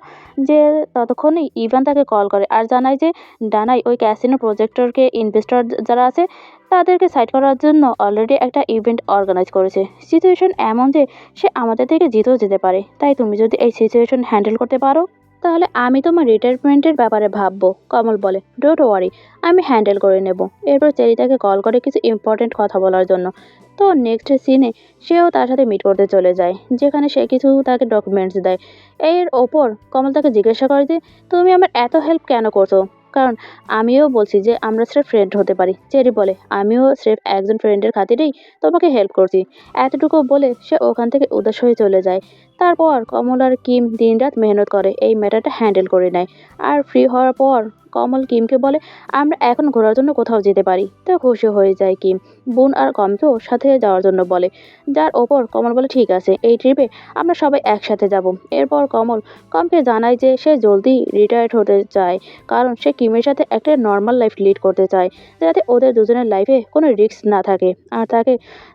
[SPEAKER 1] যে ততক্ষণই ইভান তাকে কল করে আর জানায় যে ডানাই ওই ক্যাসিনো প্রজেক্টরকে ইনভেস্টর যারা আছে তাদেরকে সাইড করার জন্য অলরেডি একটা ইভেন্ট অর্গানাইজ করেছে। সিচুয়েশন এমন যে সে আমাদের থেকে জিতেও যেতে পারে, তাই তুমি যদি এই সিচুয়েশন হ্যান্ডেল করতে পারো। তাহলে আমি তোমার রিটায়ারমেন্টের ব্যাপারে ভাববো, কমল বলে। ডোন্ট ওয়ারি, আমি হ্যান্ডেল করে নেব। এরপর চেরি তাকে কল করে কিছু ইম্পর্টেন্ট কথা বলার জন্য। তো নেক্সট সিনে সেও তার সাথে মিট করতে চলে যায়, যেখানে সে কিছু তাকে ডকুমেন্টস দেয়। এর ওপর কমল তাকে জিজ্ঞাসা করে যে তুমি আমার এত হেল্প কেন করছো, কারণ আমিও বলছি যে আমরা স্রেফ ফ্রেন্ড হতে পারি। চেরি বলে আমিও স্রেফ একজন ফ্রেন্ডের খাতিরেই তোমাকে হেল্প করছি। এতটুকু বলে সে ওখান থেকে উদাস হয়ে চলে যায়। তারপর কমল আর কিম দিনরাত মেহনত করে এই ম্যাটারটা হ্যান্ডেল করে নেয়। আর ফ্রি হওয়ার পর কমল কিমকে বলে আমরা এখন ঘোরার জন্য কোথাও যেতে পারি। তো খুশি হয়ে যায় কিম। বোন আর কমকেও সাথে যাওয়ার জন্য বলে, যার ওপর কমল বলে ঠিক আছে, এই ট্রিপে আমরা সবাই একসাথে যাব। এরপর কমল কমকে জানায় যে সে জলদি রিটায়ার্ড হতে চায়, কারণ সে কিমের সাথে একটা নর্মাল লাইফ লিড করতে চায়, যাতে ওদের দুজনের লাইফে কোনো রিস্ক না থাকে। আর তাকে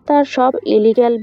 [SPEAKER 1] তার সব লিগ্যাল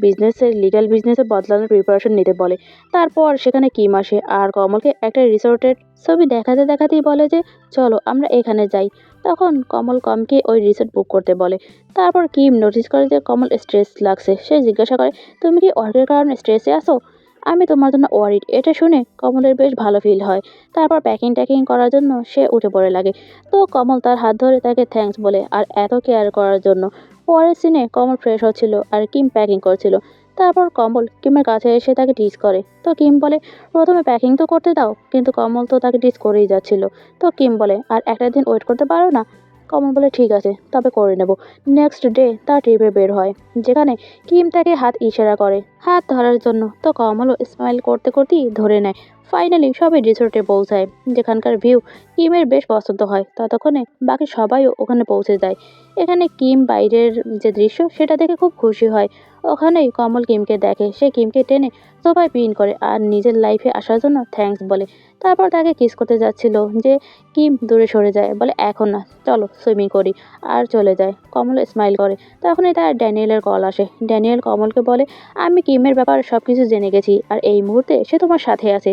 [SPEAKER 1] বিজনেসে বদলানোর প্রিপারেশন নিতে বলে। তারপর সেখানে কিম আসে আর কমলকে একটা রিসোর্টের ছবি দেখাতে দেখাতেই বলে যে চলো আমরা এখানে যাই। তখন কমল কমকে ওই রিসোর্ট বুক করতে বলে। তারপর কিম নোটিস করে যে কমল স্ট্রেস লাগছে। সে জিজ্ঞাসা করে তুমি কি ওয়ার্কের কারণে স্ট্রেসে আসো? আমি তোমার জন্য ওয়ারিড। এটা শুনে কমলের বেশ ভালো ফিল হয়। তারপর প্যাকিং ট্যাকিং করার জন্য সে উঠে পড়ে লাগে। তো কমল তার হাত ধরে তাকে থ্যাঙ্কস বলে আর এত কেয়ার করার জন্য। পরের সিনে কমল ফ্রেশ হচ্ছিল আর কিম প্যাকিং করছিল। তারপর কমল কিমের কাছে এসে তাকে টিজ করে। তো কিম বলে প্রথমে প্যাকিং তো করতে দাও, কিন্তু কমল তো তাকে টিজ করেই যাচ্ছিল। তো কিম বলে আর একটা দিন ওয়েট করতে পারো না? কমল বলে ঠিক আছে, তবে করে নেব। নেক্সট ডে তার ট্রিপে বের হয়, যেখানে কিম তাকে হাত ইশারা করে হাত ধরার জন্য। তো কমলও স্মাইল করতে করতেই ধরে নেয়। ফাইনালি সবাই রিসোর্টে পৌঁছায়, যেখানকার ভিউ কিমের বেশ পছন্দ হয়। ততক্ষণে বাকি সবাইও ওখানে পৌঁছে যায়। এখানে কিম বাইরের যে দৃশ্য সেটা দেখে খুব খুশি হয়। ওখানেই কমল কিমকে দেখে। সে কিমকে টেনে সোফায় পিন করে আর নিজের লাইফে আসার জন্য থ্যাঙ্কস বলে। তারপর তাকে কিস করতে যাচ্ছিল যে কিম দূরে সরে যায়, বলে এখন না, চলো সুইমিং করি, আর চলে যায়। কমল স্মাইল করে। তখনই তার ড্যানিয়েলের কল আসে। ড্যানিয়েল কমলকে বলে আমি কিমের ব্যাপারে সব কিছু জেনে গেছি আর এই মুহূর্তে সে তোমার সাথে আছে,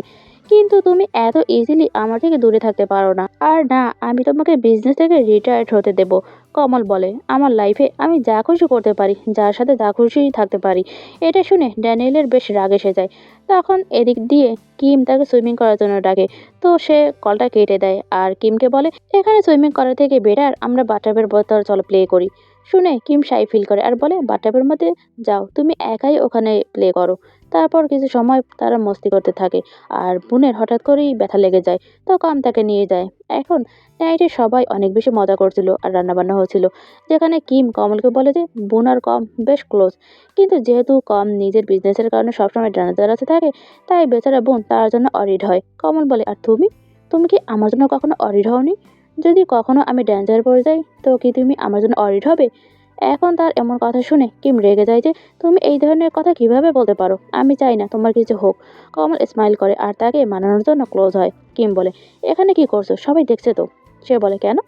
[SPEAKER 1] কিন্তু তুমি এত ইজিলি আমার থেকে দূরে থাকতে পারো না। আর না, আমি তোমাকে বিজনেস থেকে রিটায়ার্ড হতে দেব। কমল বলে আমার লাইফে আমি যা খুশি করতে পারি, যার সাথে যা খুশি থাকতে পারি। এটা শুনে ড্যানিয়েলের বেশ রাগ এসে যায়। তখন এদিক দিয়ে কিম তাকে সুইমিং করার জন্য ডাকে। তো সে কলটা কেটে দেয় আর কিমকে বলে এখানে সুইমিং করার থেকে বেটার আমরা বাথটাবের বোতল চলো প্লে করি। শুনে কিম শাই ফিল করে আর বলে বাথটাবের মধ্যে যাও, তুমি একাই ওখানে প্লে করো। তারপর কিছু সময় তারা মস্তি করতে থাকে আর বোনের হঠাৎ করেই ব্যথা লেগে যায়। তো কম তাকে নিয়ে যায়। এখন নাইটে সবাই অনেক বেশি মজা করছিল আর রান্নাবান্না হচ্ছিল, যেখানে কিম কমলকে বলে যে বোন আর কম বেশ ক্লোজ, কিন্তু যেহেতু কম নিজের বিজনেসের কারণে সবসময় ডানাদার আছে থাকে, তাই বেচারা বোন তার জন্য অরিড হয়। কমল বলে আর তুমি তুমি কি আমার জন্য কখনো অরিড হওনি? যদি কখনো আমি ড্যাঞ্জার পড়ে যাই তো কি তুমি আমার জন্য অরিড হবে? এখন তার এমন কথা শুনে কিম রেগে যায় যে তুমি এই ধরনের কথা কিভাবে বলতে পারো, আমি চাই না তোমার কিছু হোক। কমল স্মাইল করে আর তাকে মানানোর জন্য ক্লোজ হয়। কিম বলে এখানে কি করছো, সবাই দেখছে তো। সে বলে কেন,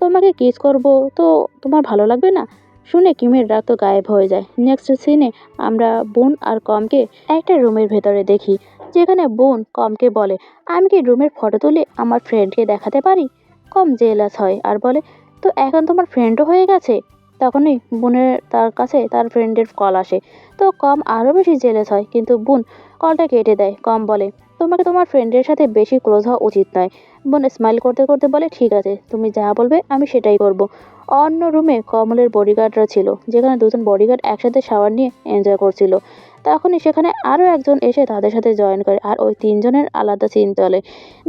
[SPEAKER 1] তোমাকে কিস করব তো তোমার ভালো লাগবে না? শুনে কিমের রাগ তো গায়েব হয়ে যায়। নেক্সট সিনে আমরা বোন আর কমকে একটা রুমের ভেতরে দেখি, যেখানে বোন কমকে বলে আমি কি রুমের ফটো তুলে আমার ফ্রেন্ডকে দেখাতে পারি? কম জেলাস হয় আর বলে তো এখন তোমার ফ্রেন্ডও হয়ে গেছে। তখনই বোনের তার কাছে তার ফ্রেন্ডের কল আসে। তো কম আরও বেশি জেলাস হয়, কিন্তু বোন কলটা কেটে দেয়। কম বলে তোমাকে তোমার ফ্রেন্ডের সাথে বেশি ক্লোজ হওয়া উচিত নয়। বোন স্মাইল করতে করতে বলে ঠিক আছে, তুমি যা বলবে আমি সেটাই করব। অন্য রুমে কমলের বডিগার্ডরা ছিল, যেখানে দুজন বডিগার্ড একসাথে শাওয়ার নিয়ে এনজয় করছিল। তখনই সেখানে আরও একজন এসে তাদের সাথে জয়েন করে আর ওই তিনজনের আলাদা সিন চলে।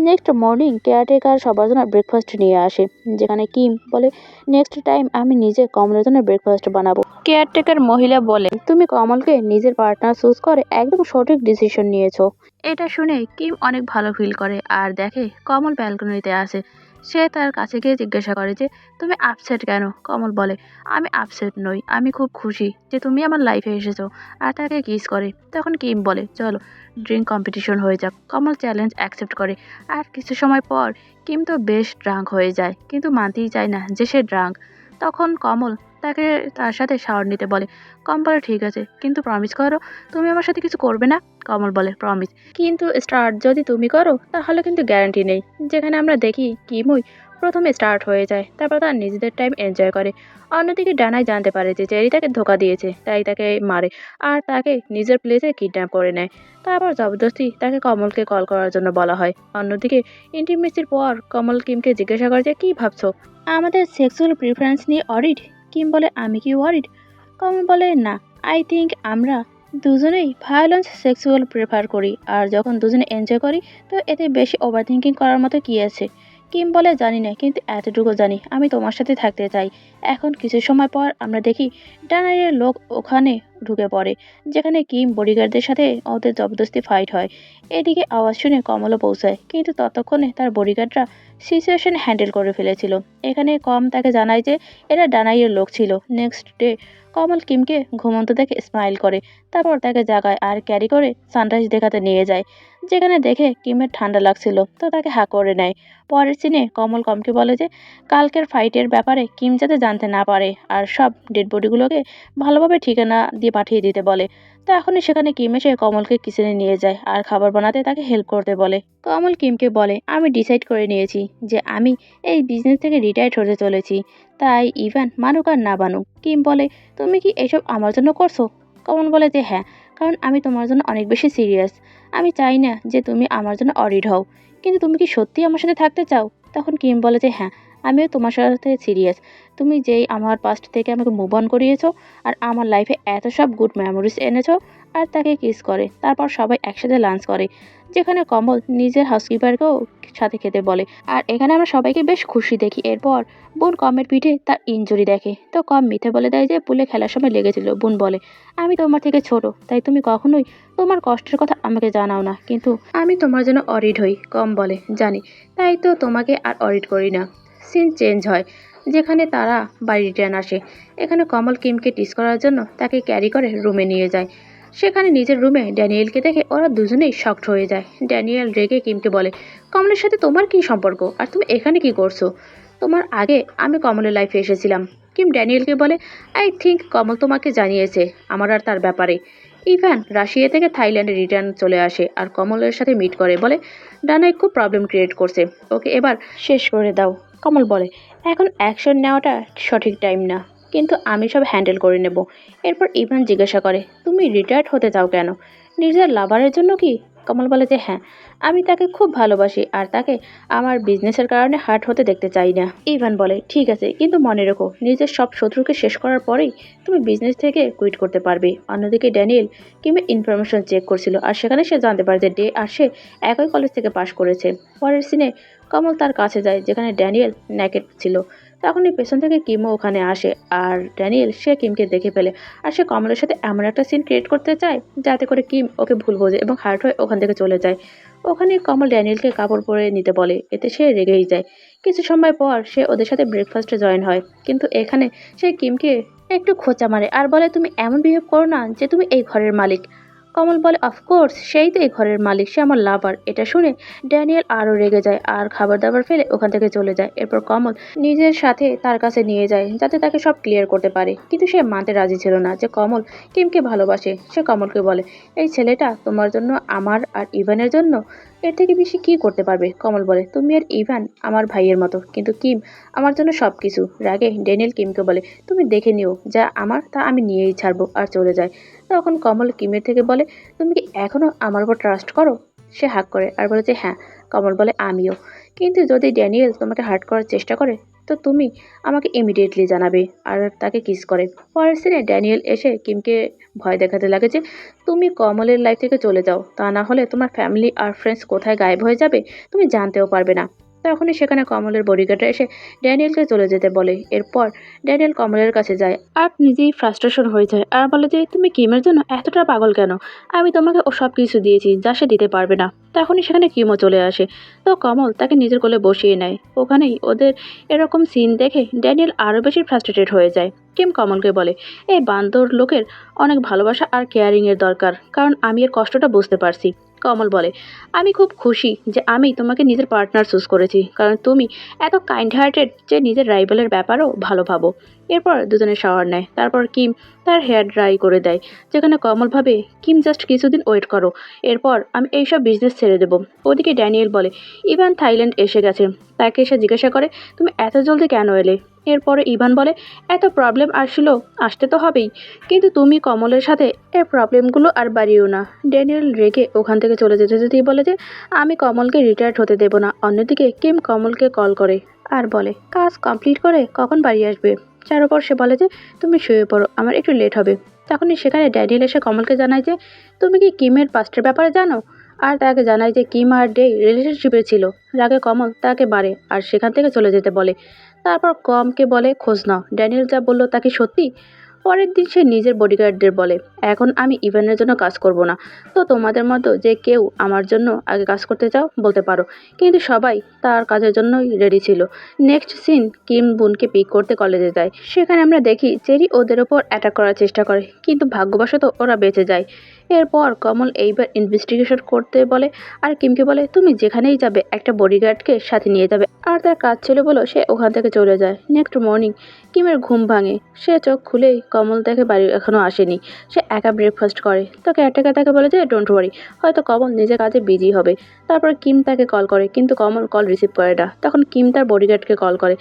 [SPEAKER 1] নেক্সট মর্নিং কেয়ারটেকার সবার জন্য ব্রেকফাস্ট নিয়ে আসে, যেখানে কিম বলে নেক্সট টাইম আমি নিজে কমলের জন্য ব্রেকফাস্ট বানাবো। কেয়ারটেকার মহিলা বলে তুমি কমলকে নিজের পার্টনার চুজ করে একদম সঠিক ডিসিশন নিয়েছো। এটা শুনে কিম অনেক ভালো ফিল করে আর দেখে কমল ব্যালকনিতে আছে। সে তার কাছে গিয়ে জিজ্ঞাসা করে যে তুমি আপসেট কেন? কমল বলে আমি আপসেট নই, আমি খুব খুশি যে তুমি আমার লাইফে এসেছো। আর তাকে কিস করে। তখন কিম বলে চলো ড্রিঙ্ক কম্পিটিশন হয়ে যাক। কমল চ্যালেঞ্জ অ্যাকসেপ্ট করে। আর কিছু সময় পর কিম তো বেশ ড্রাঙ্ক হয়ে যায়, কিন্তু মানতেই চায় না যে সে ড্রাঙ্ক। তখন কমল তাকে তার সাথে শাওয়ার নিতে বলে। কম বলে ঠিক আছে, কিন্তু প্রমিস করো তুমি আমার সাথে কিছু করবে না। কমল বলে প্রমিস, কিন্তু স্টার্ট যদি তুমি করো তাহলে কিন্তু গ্যারান্টি নেই। যেখানে আমরা দেখি কিমই প্রথমে স্টার্ট হয়ে যায়, তারপর তারা নিজেদের টাইম এনজয় করে। অন্যদিকে ডানাই জানতে পারে যে জেরি তাকে ধোকা দিয়েছে, তাই তাকে মারে আর তাকে নিজের প্লেসে কিডন্যাপ করে নেয়। তারপর জবরদস্তি তাকে কমলকে কল করার জন্য বলা হয়। অন্যদিকে ইন্টিমেসির পর কমল কিমকে জিজ্ঞাসা করে যে কি ভাবছো, আমাদের সেক্সুয়াল প্রিফারেন্স নিয়ে অরিড? কিম বলে আমি কি ওয়ারিড? কমল বলে না, আই থিঙ্ক আমরা দুজনেই ভায়োলেন্স সেক্সুয়াল প্রেফার করি, আর যখন দুজনে এনজয় করি তো এতে বেশি ওভার থিঙ্কিং করার মতো কি আছে? কিম বলে জানি না, কিন্তু এতটুকু জানি আমি তোমার সাথে থাকতে চাই। এখন কিছু সময় পর আমরা দেখি ডানারের লোক ওখানে ঢুকে পড়ে, যেখানে কিম বডিগার্ডদের সাথে ওদের জবরদস্তি ফাইট হয়। এদিকে আওয়াজ শুনে কমলও পৌঁছায়, কিন্তু ততক্ষণে তার বডিগার্ডরা সিচুয়েশন হ্যান্ডেল করে ফেলেছিল। এখানে কম তাকে জানায় যে এরা ডানাইয়ের লোক ছিল। নেক্সট ডে কমল কিমকে ঘুমন্ত দেখে স্মাইল করে, তারপর তাকে জাগায় আর ক্যারি করে সানরাইজ দেখাতে নিয়ে যায়, যেখানে দেখে কিমের ঠান্ডা লাগছিল তো তাকে হাঁ করে নেয়। পরের সিনে কমল কমকে বলে যে কালকের ফাইটের ব্যাপারে কিম যাতে জানতে না পারে, আর সব ডেড বডিগুলোকে ভালোভাবে ঠিকানা দিয়ে পাঠিয়ে দিতে বলে। তো এখনই সেখানে কিম এসে কমলকে কিচেনে নিয়ে যায় আর খাবার বানাতে তাকে হেল্প করতে বলে। কমল কিমকে বলে আমি ডিসাইড করে নিয়েছি যে আমি এই বিজনেস থেকে রিটায়ার্ড হতে চলেছি, তাই ইভান মানুক আর না বানুক। কিম বলে তুমি কি এসব আমার জন্য করছো? কমল বলে যে হ্যাঁ, কারণ আমি তোমার জন্য অনেক বেশি সিরিয়াস। আমি চাই না যে তুমি আমার জন্য অরিড হও, কিন্তু তুমি কি সত্যি আমার সাথে থাকতে চাও? তখন কিম বলে যে হ্যাঁ, আমিও তোমার সাথে সিরিয়াস। তুমি যেই আমার পাস্ট থেকে আমাকে মুভ অন করিয়েছো আর আমার লাইফে এত সব গুড মেমোরিজ এনেছো। আর তাকে কিস করে, তারপর সবাই একসাথে লাঞ্চ করে, যেখানে কমল নিজের হাউসকিপারকেও সাথে খেতে বলে। আর এখানে আমরা সবাইকে বেশ খুশি দেখি। এরপর বোন কমের পিঠে তার ইনজুরি দেখে, তো কম মিথ্যে বলে দেয় যে পুলে খেলার সময় লেগেছিল। বোন বলে আমি তোমার থেকে ছোট, তাই তুমি কখনোই তোমার কষ্টের কথা আমাকে জানাও না, কিন্তু আমি তোমার জন্য অরিড হই। কম বলে জানি, তাই তো তোমাকে আর অরিড করি না। সিন চেঞ্জ হয়, যেখানে তারা বাড়ি রিটার্ন আসে। এখানে কমল কিমকে টিস করার জন্য তাকে ক্যারি করে রুমে নিয়ে যায়। সেখানে নিজের রুমে ড্যানিয়েলকে দেখে ওরা দুজনেই শকড হয়ে যায়। ড্যানিয়েল রেগে কিমকে বলে কমলের সাথে তোমার কি সম্পর্ক, আর তুমি এখানে কি করছো? তোমার আগে আমি কমলের লাইফে এসেছিলাম। কিম ড্যানিয়েলকে বলে আই থিঙ্ক কমল তোমাকে জানিয়েছে আমার আর তার ব্যাপারে। ইভান রাশিয়া থেকে থাইল্যান্ডে রিটার্ন চলে আসে আর কমলের সাথে মিট করে, বলে ডানাই খুব প্রবলেম ক্রিয়েট করছে, ওকে এবার শেষ করে দাও। কমল বলে এখন অ্যাকশন নেওয়াটা সঠিক টাইম না, কিন্তু আমি সব হ্যান্ডেল করে নেব। এরপর ইভান জিজ্ঞাসা করে তুমি রিটায়ার্ড হতে চাও কেন? নিজের লাভারের জন্য কি? কমল বলে যে হ্যাঁ, আমি তাকে খুব ভালোবাসি আর তাকে আমার বিজনেসের কারণে হার্ট হতে দেখতে চাই না। ইভান বলে ঠিক আছে, কিন্তু মনে রেখো নিজের সব শত্রুকে শেষ করার পরেই তুমি বিজনেস থেকে কুইট করতে পারবে। অন্যদিকে ড্যানিয়েল কিমের ইনফরমেশন চেক করছিল আর সেখানে সে জানতে পারে যে ডে আর সে একই কলেজ থেকে পাশ করেছে। পরের সিনে কমল তার কাছে যায়, যেখানে ড্যানিয়েল ন্যাকেড ছিল। তখনই পেছন থেকে কিমও ওখানে আসে আর ড্যানিয়েল সে কিমকে দেখে ফেলে। আর সে কমলের সাথে এমন একটা সিন ক্রিয়েট করতে চায় যাতে করে কিম ওকে ভুল বোঝে এবং হার্ট হয়ে ওখান থেকে চলে যায়। ওখানে কমল ড্যানিয়েলকে কাপড় পরে নিতে বলে, এতে সে রেগেই যায়। কিছু সময় পর সে ওদের সাথে ব্রেকফাস্টে জয়েন হয়, কিন্তু এখানে সে কিমকে একটু খোঁচা মারে আর বলে তুমি এমন বিহেভ করো না যে তুমি এই ঘরের মালিক। কমল বলে অফকোর্স সেই তো এই ঘরের মালিক, সে আমার লাভার। এটা শুনে ড্যানিয়েল আরও রেগে যায় আর খাবার দাবার ফেলে ওখান থেকে চলে যায়। এরপর কমল নিজের সাথে তার কাছে নিয়ে যায় যাতে তাকে সব ক্লিয়ার করতে পারে, কিন্তু সে মানতে রাজি ছিল না যে কমল কিমকে ভালোবাসে। সে কমলকে বলে এই ছেলেটা তোমার জন্য আমার আর ইভানের জন্য এর থেকে বেশি কি করতে পারবে? কমল বলে তুমি আর ইভান আমার ভাইয়ের মতো, কিন্তু কিম আমার জন্য সব কিছু। রাগে ড্যানিয়েল কিমকে বলে তুমি দেখে নিও, যা আমার তা আমি নিয়েই ছাড়বো, আর চলে যায়। তখন কমল কিমের থেকে বলে তুমি কি এখনো আমার উপর ট্রাস্ট করো? সে হাঁক করে আর বলে যে হ্যাঁ। কমল বলে আমিও, কিন্তু যদি ড্যানিয়েল তোমাকে হার্ট করার চেষ্টা করে তো তুমি আমাকে ইমিডিয়েটলি জানাবে। আর তাকে কিস করে। পরের সিনে ড্যানিয়েল এসে কিমকে ভয় দেখাতে লাগে যে তুমি কমলের লাইফ থেকে চলে যাও, তা না হলে তোমার ফ্যামিলি আর ফ্রেন্ডস কোথায় গায়েব হয়ে যাবে তুমি জানতেও পারবে না। তখনই সেখানে কমলের বডিগার্ডরা এসে ড্যানিয়েলকে চলে যেতে বলে। এরপর ড্যানিয়েল কমলের কাছে যায় আর নিজেই ফ্রাস্ট্রেশন হয়ে যায় আর বলে যে তুমি কিমের জন্য এতটা পাগল কেন? আমি তোমাকে ও সব কিছু দিয়েছি যা সে দিতে পারবে না। তখনই সেখানে কিমও চলে আসে, তো কমল তাকে নিজের কোলে বসিয়ে নেয়। ওখানেই ওদের এরকম সিন দেখে ড্যানিয়েল আরও বেশি ফ্রাস্ট্রেটেড হয়ে যায়। কিম কমলকে বলে এই বান্দর লোকের অনেক ভালোবাসা আর কেয়ারিংয়ের দরকার, কারণ আমি এর কষ্টটা বুঝতে পারছি। কমল বলে, আমি খুব খুশি যে আমি তোমাকে নিজের পার্টনার চুজ করেছি, কারণ তুমি এত কাইন্ড হার্টেড যে নিজের রাইভালের ব্যাপারও ভালো ভাবো। এরপর দুজনে শাওয়ার নেয়, তারপর কিম তার হেয়ার ড্রাই করে দেয়। যেখানে কমল ভাবে, কিম জাস্ট কিছুদিন ওয়েট করো, এরপর আমি এইসব বিজনেস ছেড়ে দেবো। ওদিকে ড্যানিয়েল বলে, ইভান থাইল্যান্ড এসে গেছে। তাকে এসে জিজ্ঞাসা করে, তুমি এত জলদি কেন এলে? এরপরে ইভান বলে, এত প্রবলেম আসলো, আসতে তো হবেই, কিন্তু তুমি কমলের সাথে এই প্রবলেমগুলো আর বাড়িও না। ড্যানিয়েল রেগে ওখান থেকে চলে যেতে যেতেই বলে যে, আমি কমলকে রিটায়ার্ড হতে দেব না। অন্যদিকে কিম কমলকে কল করে আর বলে, কাজ কমপ্লিট করে কখন বাড়ি আসবে। যার উপর সে বলে যে, তুমি শুয়ে পড়ো, আমার একটু লেট হবে। তখনই সেখানে ড্যানিয়েল এসে কমলকে জানায় যে, তুমি কি কিমের পাস্টের ব্যাপারে জানো? আর তাকে জানায় যে কিম আর ডে রিলেশনশিপে ছিল। রাগে কমল তাকে বাড়ে আর সেখান থেকে চলে যেতে বলে। তারপর কমকে বলে, খোঁজ নাও। ড্যানিয়েল যা বলল তা কি সত্যি? পরের দিন সে নিজের বডিগার্ডদের বলে, এখন আমি ইভেন্টের জন্য কাজ করব না। তো তোমাদের মতো যে কেউ আমার জন্য আগে কাজ করতে চাও বলতে পারো। কিন্তু সবাই তার কাজের জন্যই রেডি ছিল। নেক্সট সিন, কিম বুনকে পিক করতে কলেজে যায়। সেখানে আমরা দেখি চেরি ওদের ওপর অ্যাটাক করার চেষ্টা করে, কিন্তু ভাগ্যবশত ওরা বেঁচে যায়। এরপর কমল এইবার ইনভেস্টিগেশন করতে বলে আর কিমকে বলে, তুমি যেখানেই যাবে একটা বডিগার্ডকে সাথে নিয়ে যাবে। আর তার কাজ ছিল বলে সে ওখান থেকে চলে যায়। নেক্সট মর্নিং কিমের ঘুম ভাঙে। সে চোখ খুলেই কমল দেখে বাড়ি এখনো আসেনি। সে একা ব্রেকফাস্ট করে। তো কেয়ারটেকার তাকে বলে যে, ডোন্ট ওয়ারি, হয়তো কমল নিজের কাজে বিজি হবে। তারপর কিম তাকে কল করে, কিন্তু কমল কল রিসিভ করে না। তখন কিম তার বডিগার্ডকে কল করে,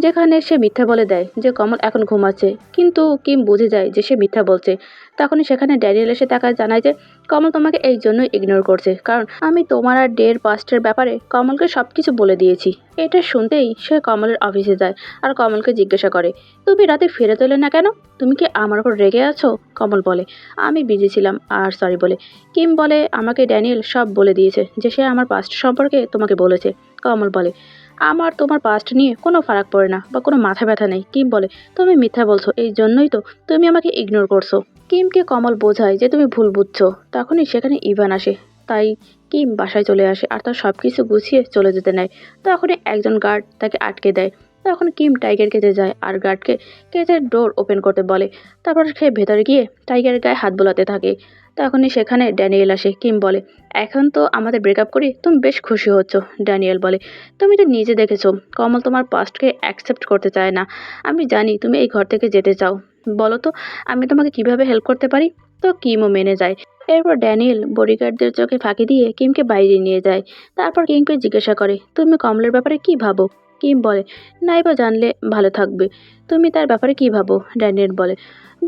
[SPEAKER 1] যেখানে সে মিথ্যা বলে দেয় যে কমল এখন ঘুমাচ্ছে, কিন্তু কিম বুঝে যায় যে সে মিথ্যা বলছে। তখনই সেখানে ড্যানিয়েল এসে তাকে জানায় যে, কমল তোমাকে এই জন্যই ইগনোর করছে, কারণ আমি তোমার আর ডের পাস্টের ব্যাপারে কমলকে সব কিছু বলে দিয়েছি। এটা শুনতেই সে কমলের অফিসে যায় আর কমলকে জিজ্ঞাসা করে, তুমি রাতে ফেরত এলে না কেন? তুমি কি আমার উপর রেগে আছো? কমল বলে, আমি বিজি ছিলাম আর সরি বলে। কিম বলে, আমাকে ড্যানিয়েল সব বলে দিয়েছে যে সে আমার পাস্ট সম্পর্কে তোমাকে বলেছে। কমল বলে, আমার তোমার পাস্ট নিয়ে কোনো ফারাক পড়ে না বা কোনো মাথা ব্যথা নেই। কিম বলে, তুমি মিথ্যা বলছো, এই জন্যই তো তুমি আমাকে ইগনোর করছো। কিমকে কমল বোঝায় যে তুমি ভুল বুঝছো। তখনই সেখানে ইভান আসে। তাই কিম বাসায় চলে আসে আর তার সব কিছু গুছিয়ে চলে যেতে নেয়। তখনই একজন গার্ড তাকে আটকে দেয়। তখন কিম টাইগার কেজে যায় আর গার্ডকে কেজের ডোর ওপেন করতে বলে। তারপর সে ভেতরে গিয়ে টাইগারের গায়ে হাত বোলাতে থাকে। তখনই সেখানে ড্যানিয়েল আসে। কিম বলে, এখন তো আমাদের ব্রেকআপ করি তুমি বেশ খুশি হচ্ছ। ড্যানিয়েল বলে, তুমি তো নিজে দেখেছো কমল তোমার পাস্টকে অ্যাকসেপ্ট করতে চায় না। আমি জানি তুমি এই ঘর থেকে যেতে চাও। বলো তো আমি তোমাকে কিভাবে হেল্প করতে পারি? তো কিমও মেনে যায়। এরপর ড্যানিয়েল বডিগার্ডদের চোখে ফাঁকি দিয়ে কিমকে বাইরে নিয়ে যায়। তারপর কিমকে জিজ্ঞাসা করে, তুমি কমলের ব্যাপারে কি ভাবো? কিম বলে, নাইবা জানলে ভালো থাকবে। তুমি তার ব্যাপারে কি ভাবো? ড্যানিয়েল বলে,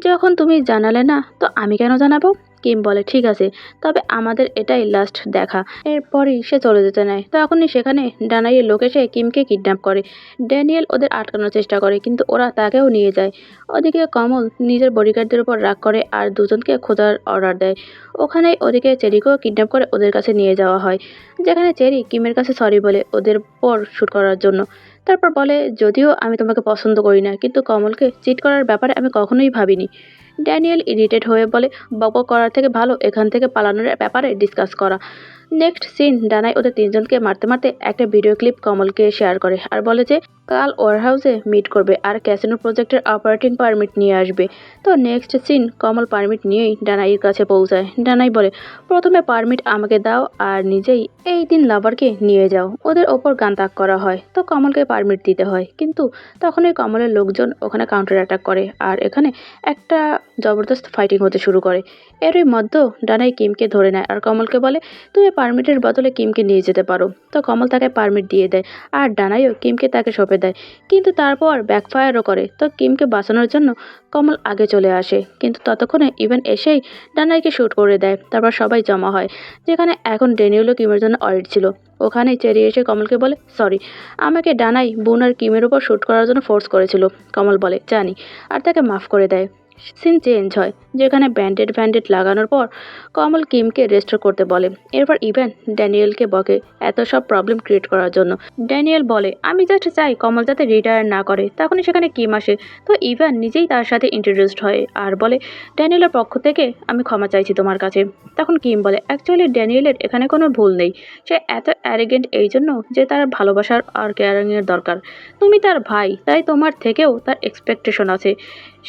[SPEAKER 1] যখন তুমি জানালে না তো আমি কেন জানাবো? কিম বলে, ঠিক আছে, তবে আমাদের এটাই লাস্ট দেখা। এরপরই সে চলে যেতে নেয়। তখনই সেখানে ডানাইয়ের লোক এসে কিমকে কিডন্যাপ করে। ড্যানিয়েল ওদের আটকানোর চেষ্টা করে, কিন্তু ওরা তাকেও নিয়ে যায়। ওদিকে কমল নিজের বডিগার্ডদের উপর রাগ করে আর দুজনকে খোঁজার অর্ডার দেয়। ওখানেই ওদিকে চেরিকেও কিডন্যাপ করে ওদের কাছে নিয়ে যাওয়া হয়, যেখানে চেরি কিমের কাছে সরি বলে ওদের পর শ্যুট করার জন্য। তারপর বলে, যদিও আমি তোমাকে পছন্দ করি না, কিন্তু কমলকে চিট করার ব্যাপারে আমি কখনোই ভাবিনি। ড্যানিয়েল ইরিটেট হয়ে বলে, বকবক করার থেকে ভালো এখান থেকে পালানোর ব্যাপারে ডিসকাস করা। নেক্সট সিন, ডানাই ওদের তিনজনকে মারতে মারতে একটা ভিডিও ক্লিপ কমলকে শেয়ার করে আর বলে যে কাল ওয়ারহাউসে মিট করবে আর ক্যাসিনো প্রজেক্টের অপারেটিং পারমিট নিয়ে আসবে। তো নেক্সট সিন, কমল পারমিট নিয়েই ডানাইয়ের কাছে পৌঁছায়। ডানাই বলে, প্রথমে পারমিট আমাকে দাও আর নিজেই এই তিন লাভারকে নিয়ে যাও। ওদের ওপর গান তাক করা হয়। তো কমলকে পারমিট দিতে হয়, কিন্তু তখনই কমলের লোকজন ওখানে কাউন্টার অ্যাটাক করে আর এখানে একটা জবরদস্ত ফাইটিং হতে শুরু করে। এরই মধ্যে ডানাই কিমকে ধরে নেয় আর কমলকে বলে, তুমি পারমিটের বদলে কিমকে নিয়ে যেতে পারো। তো কমল তাকে পারমিট দিয়ে দেয় আর ডানাইও কিমকে তাকে সঁপে দেয়, কিন্তু তারপর ব্যাকফায়ারও করে। তো কিমকে বাঁচানোর জন্য কমল আগে চলে আসে, কিন্তু ততক্ষণে ইভেন এসেই ডানাইকে শ্যুট করে দেয়। তারপর সবাই জমা হয়, যেখানে এখন ড্যানিয়েলও কিমের জন্য অডিট ছিল। ওখানেই চেরি এসে কমলকে বলে, সরি, আমাকে ডানাই বুন আর কিমের উপর শ্যুট করার জন্য ফোর্স করেছিল। কমল বলে, জানি, আর তাকে মাফ করে দেয়। সিন চেঞ্জ হয়, যেখানে ব্যান্ডেড লাগানোর পর কমল কিমকে রেস্টোর করতে বলে। এরপর ইভেন ড্যানিয়েলকে বকে এত সব প্রবলেম ক্রিয়েট করার জন্য। ড্যানিয়েল বলে, আমি জাস্ট চাই কমল যাতে রিটায়ার না করে। তখনই সেখানে কিম আসে। তো ইভান নিজেই তার সাথে ইন্ট্রোডিউসড হয় আর বলে, ড্যানিয়েলের পক্ষ থেকে আমি ক্ষমা চাইছি তোমার কাছে। তখন কিম বলে, অ্যাকচুয়ালি ড্যানিয়েলের এখানে কোনো ভুল নেই। সে এত অ্যারিগেন্ট এই জন্য যে তার ভালোবাসার আর কেয়ারিংয়ের দরকার। তুমি তার ভাই, তাই তোমার থেকেও তার এক্সপেকটেশন আছে।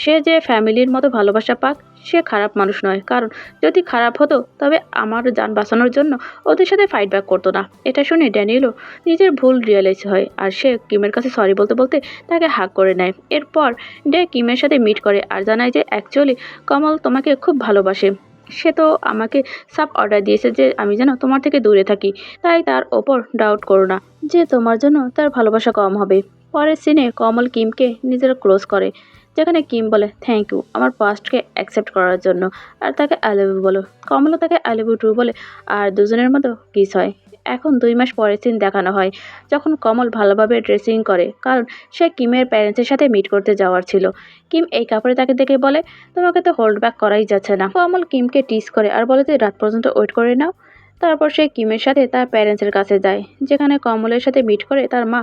[SPEAKER 1] সে যে ফ্যামিলির মতো ভালোবাসা পাক সে খারাপ মানুষ নয়, কারণ যদি খারাপ হতো তবে আমার যান বাঁচানোর জন্য ওদের সাথে ফাইট ব্যাক করতো না। এটা শুনে ড্যানিয়েলও নিজের ভুল রিয়েলাইজ হয় আর সে কিমের কাছে সরি বলতে বলতে তাকে হাগ করে নেয়। এরপর ডে কিমের সাথে মিট করে আর জানায় যে অ্যাকচুয়ালি কমল তোমাকে খুব ভালোবাসে। সে তো আমাকে সাব অর্ডার দিয়েছে যে আমি যেন তোমার থেকে দূরে থাকি, তাই তার ওপর ডাউট করো না যে তোমার জন্য তার ভালোবাসা কম হবে। পরের সিনে কমল কিমকে নিজের ক্লোজ করে, যেখানে কিম বলে থ্যাংক ইউ আমার পাস্টকে অ্যাকসেপ্ট করার জন্য, আর তাকে আই লাভ ইউ বলো। কমলও তাকে আই লাভ ইউ টু বলে আর দুজনের মতো কিস হয়। এখন 2 মাস পরের সিন দেখানো হয়, যখন কমল ভালোভাবে ড্রেসিং করে, কারণ সে কিমের প্যারেন্টসের সাথে মিট করতে যাওয়ার ছিল। কিম এই কাপড়ে তাকে দেখে বলে তোমাকে তো হোল্ড ব্যাক করাই যাচ্ছে না। কমল কিমকে টিস করে আর বলে যে রাত পর্যন্ত ওয়েট করে নাও। তারপর সে কিমের সাথে তার প্যারেন্টসের কাছে যায়, যেখানে কমলের সাথে মিট করে তার মা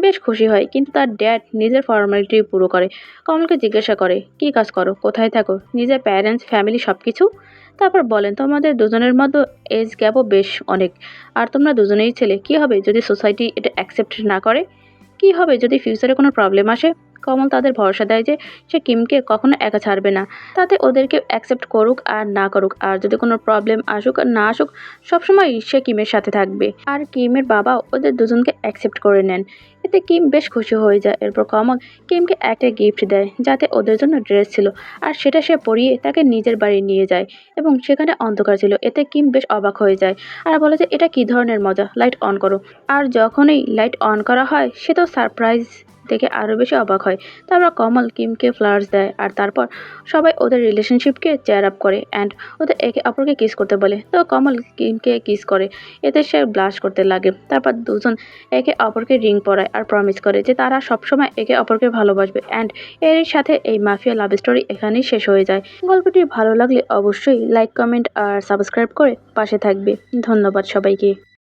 [SPEAKER 1] বেশ খুশি হয়, কিন্তু তার ড্যাড নিজের ফর্মালিটি পুরো করে। কমলকে জিজ্ঞাসা করে কী কাজ করো, কোথায় থাকো, নিজের প্যারেন্টস ফ্যামিলি সব কিছু। তারপর বলেন তোমাদের দুজনের মধ্যে এজ গ্যাপও বেশ অনেক, আর তোমরা দুজনেই ছেলে, কী হবে যদি সোসাইটি এটা অ্যাকসেপ্ট না করে, কী হবে যদি ফিউচারে কোনো প্রবলেম আসে। কমল তাদের ভরসা দেয় যে সে কিমকে কখনো একা ছাড়বে না, তাতে ওদেরকে অ্যাকসেপ্ট করুক আর না করুক, আর যদি কোনো প্রবলেম আসুক আর না আসুক সবসময় সে কিমের সাথে থাকবে। আর কিমের বাবাও ওদের দুজনকে অ্যাকসেপ্ট করে নেন, এতে কিম বেশ খুশি হয়ে যায়। এরপর কমল কিমকে একটা গিফট দেয়, যাতে ওদের জন্য ড্রেস ছিল, আর সেটা সে পরিয়ে তাকে নিজের বাড়ি নিয়ে যায়, এবং সেখানে অন্ধকার ছিল। এতে কিম বেশ অবাক হয়ে যায় আর বলে যে এটা কী ধরনের মজা, লাইট অন করো। আর যখনই লাইট অন করা হয় সে তো সারপ্রাইজ দেখে আরও বেশি অবাক হয়। তারপর কমল কিমকে ফ্লাওয়ার্স দেয়, আর তারপর সবাই ওদের রিলেশনশিপকে চেয়ার আপ করে অ্যান্ড ওদের একে অপরকে কিস করতে বলে। তো কমল কিমকে কিস করে, এতে সে ব্লাশ করতে লাগে। তারপর দুজন একে অপরকে রিং পরায় আর প্রমিস করে যে তারা সবসময় একে অপরকে ভালোবাসবে। অ্যান্ড এর সাথে এই মাফিয়া লাভ স্টোরি এখানেই শেষ হয়ে যায়। গল্পটি ভালো লাগলে অবশ্যই লাইক, কমেন্ট আর সাবস্ক্রাইব করে পাশে থাকবে। ধন্যবাদ সবাইকে।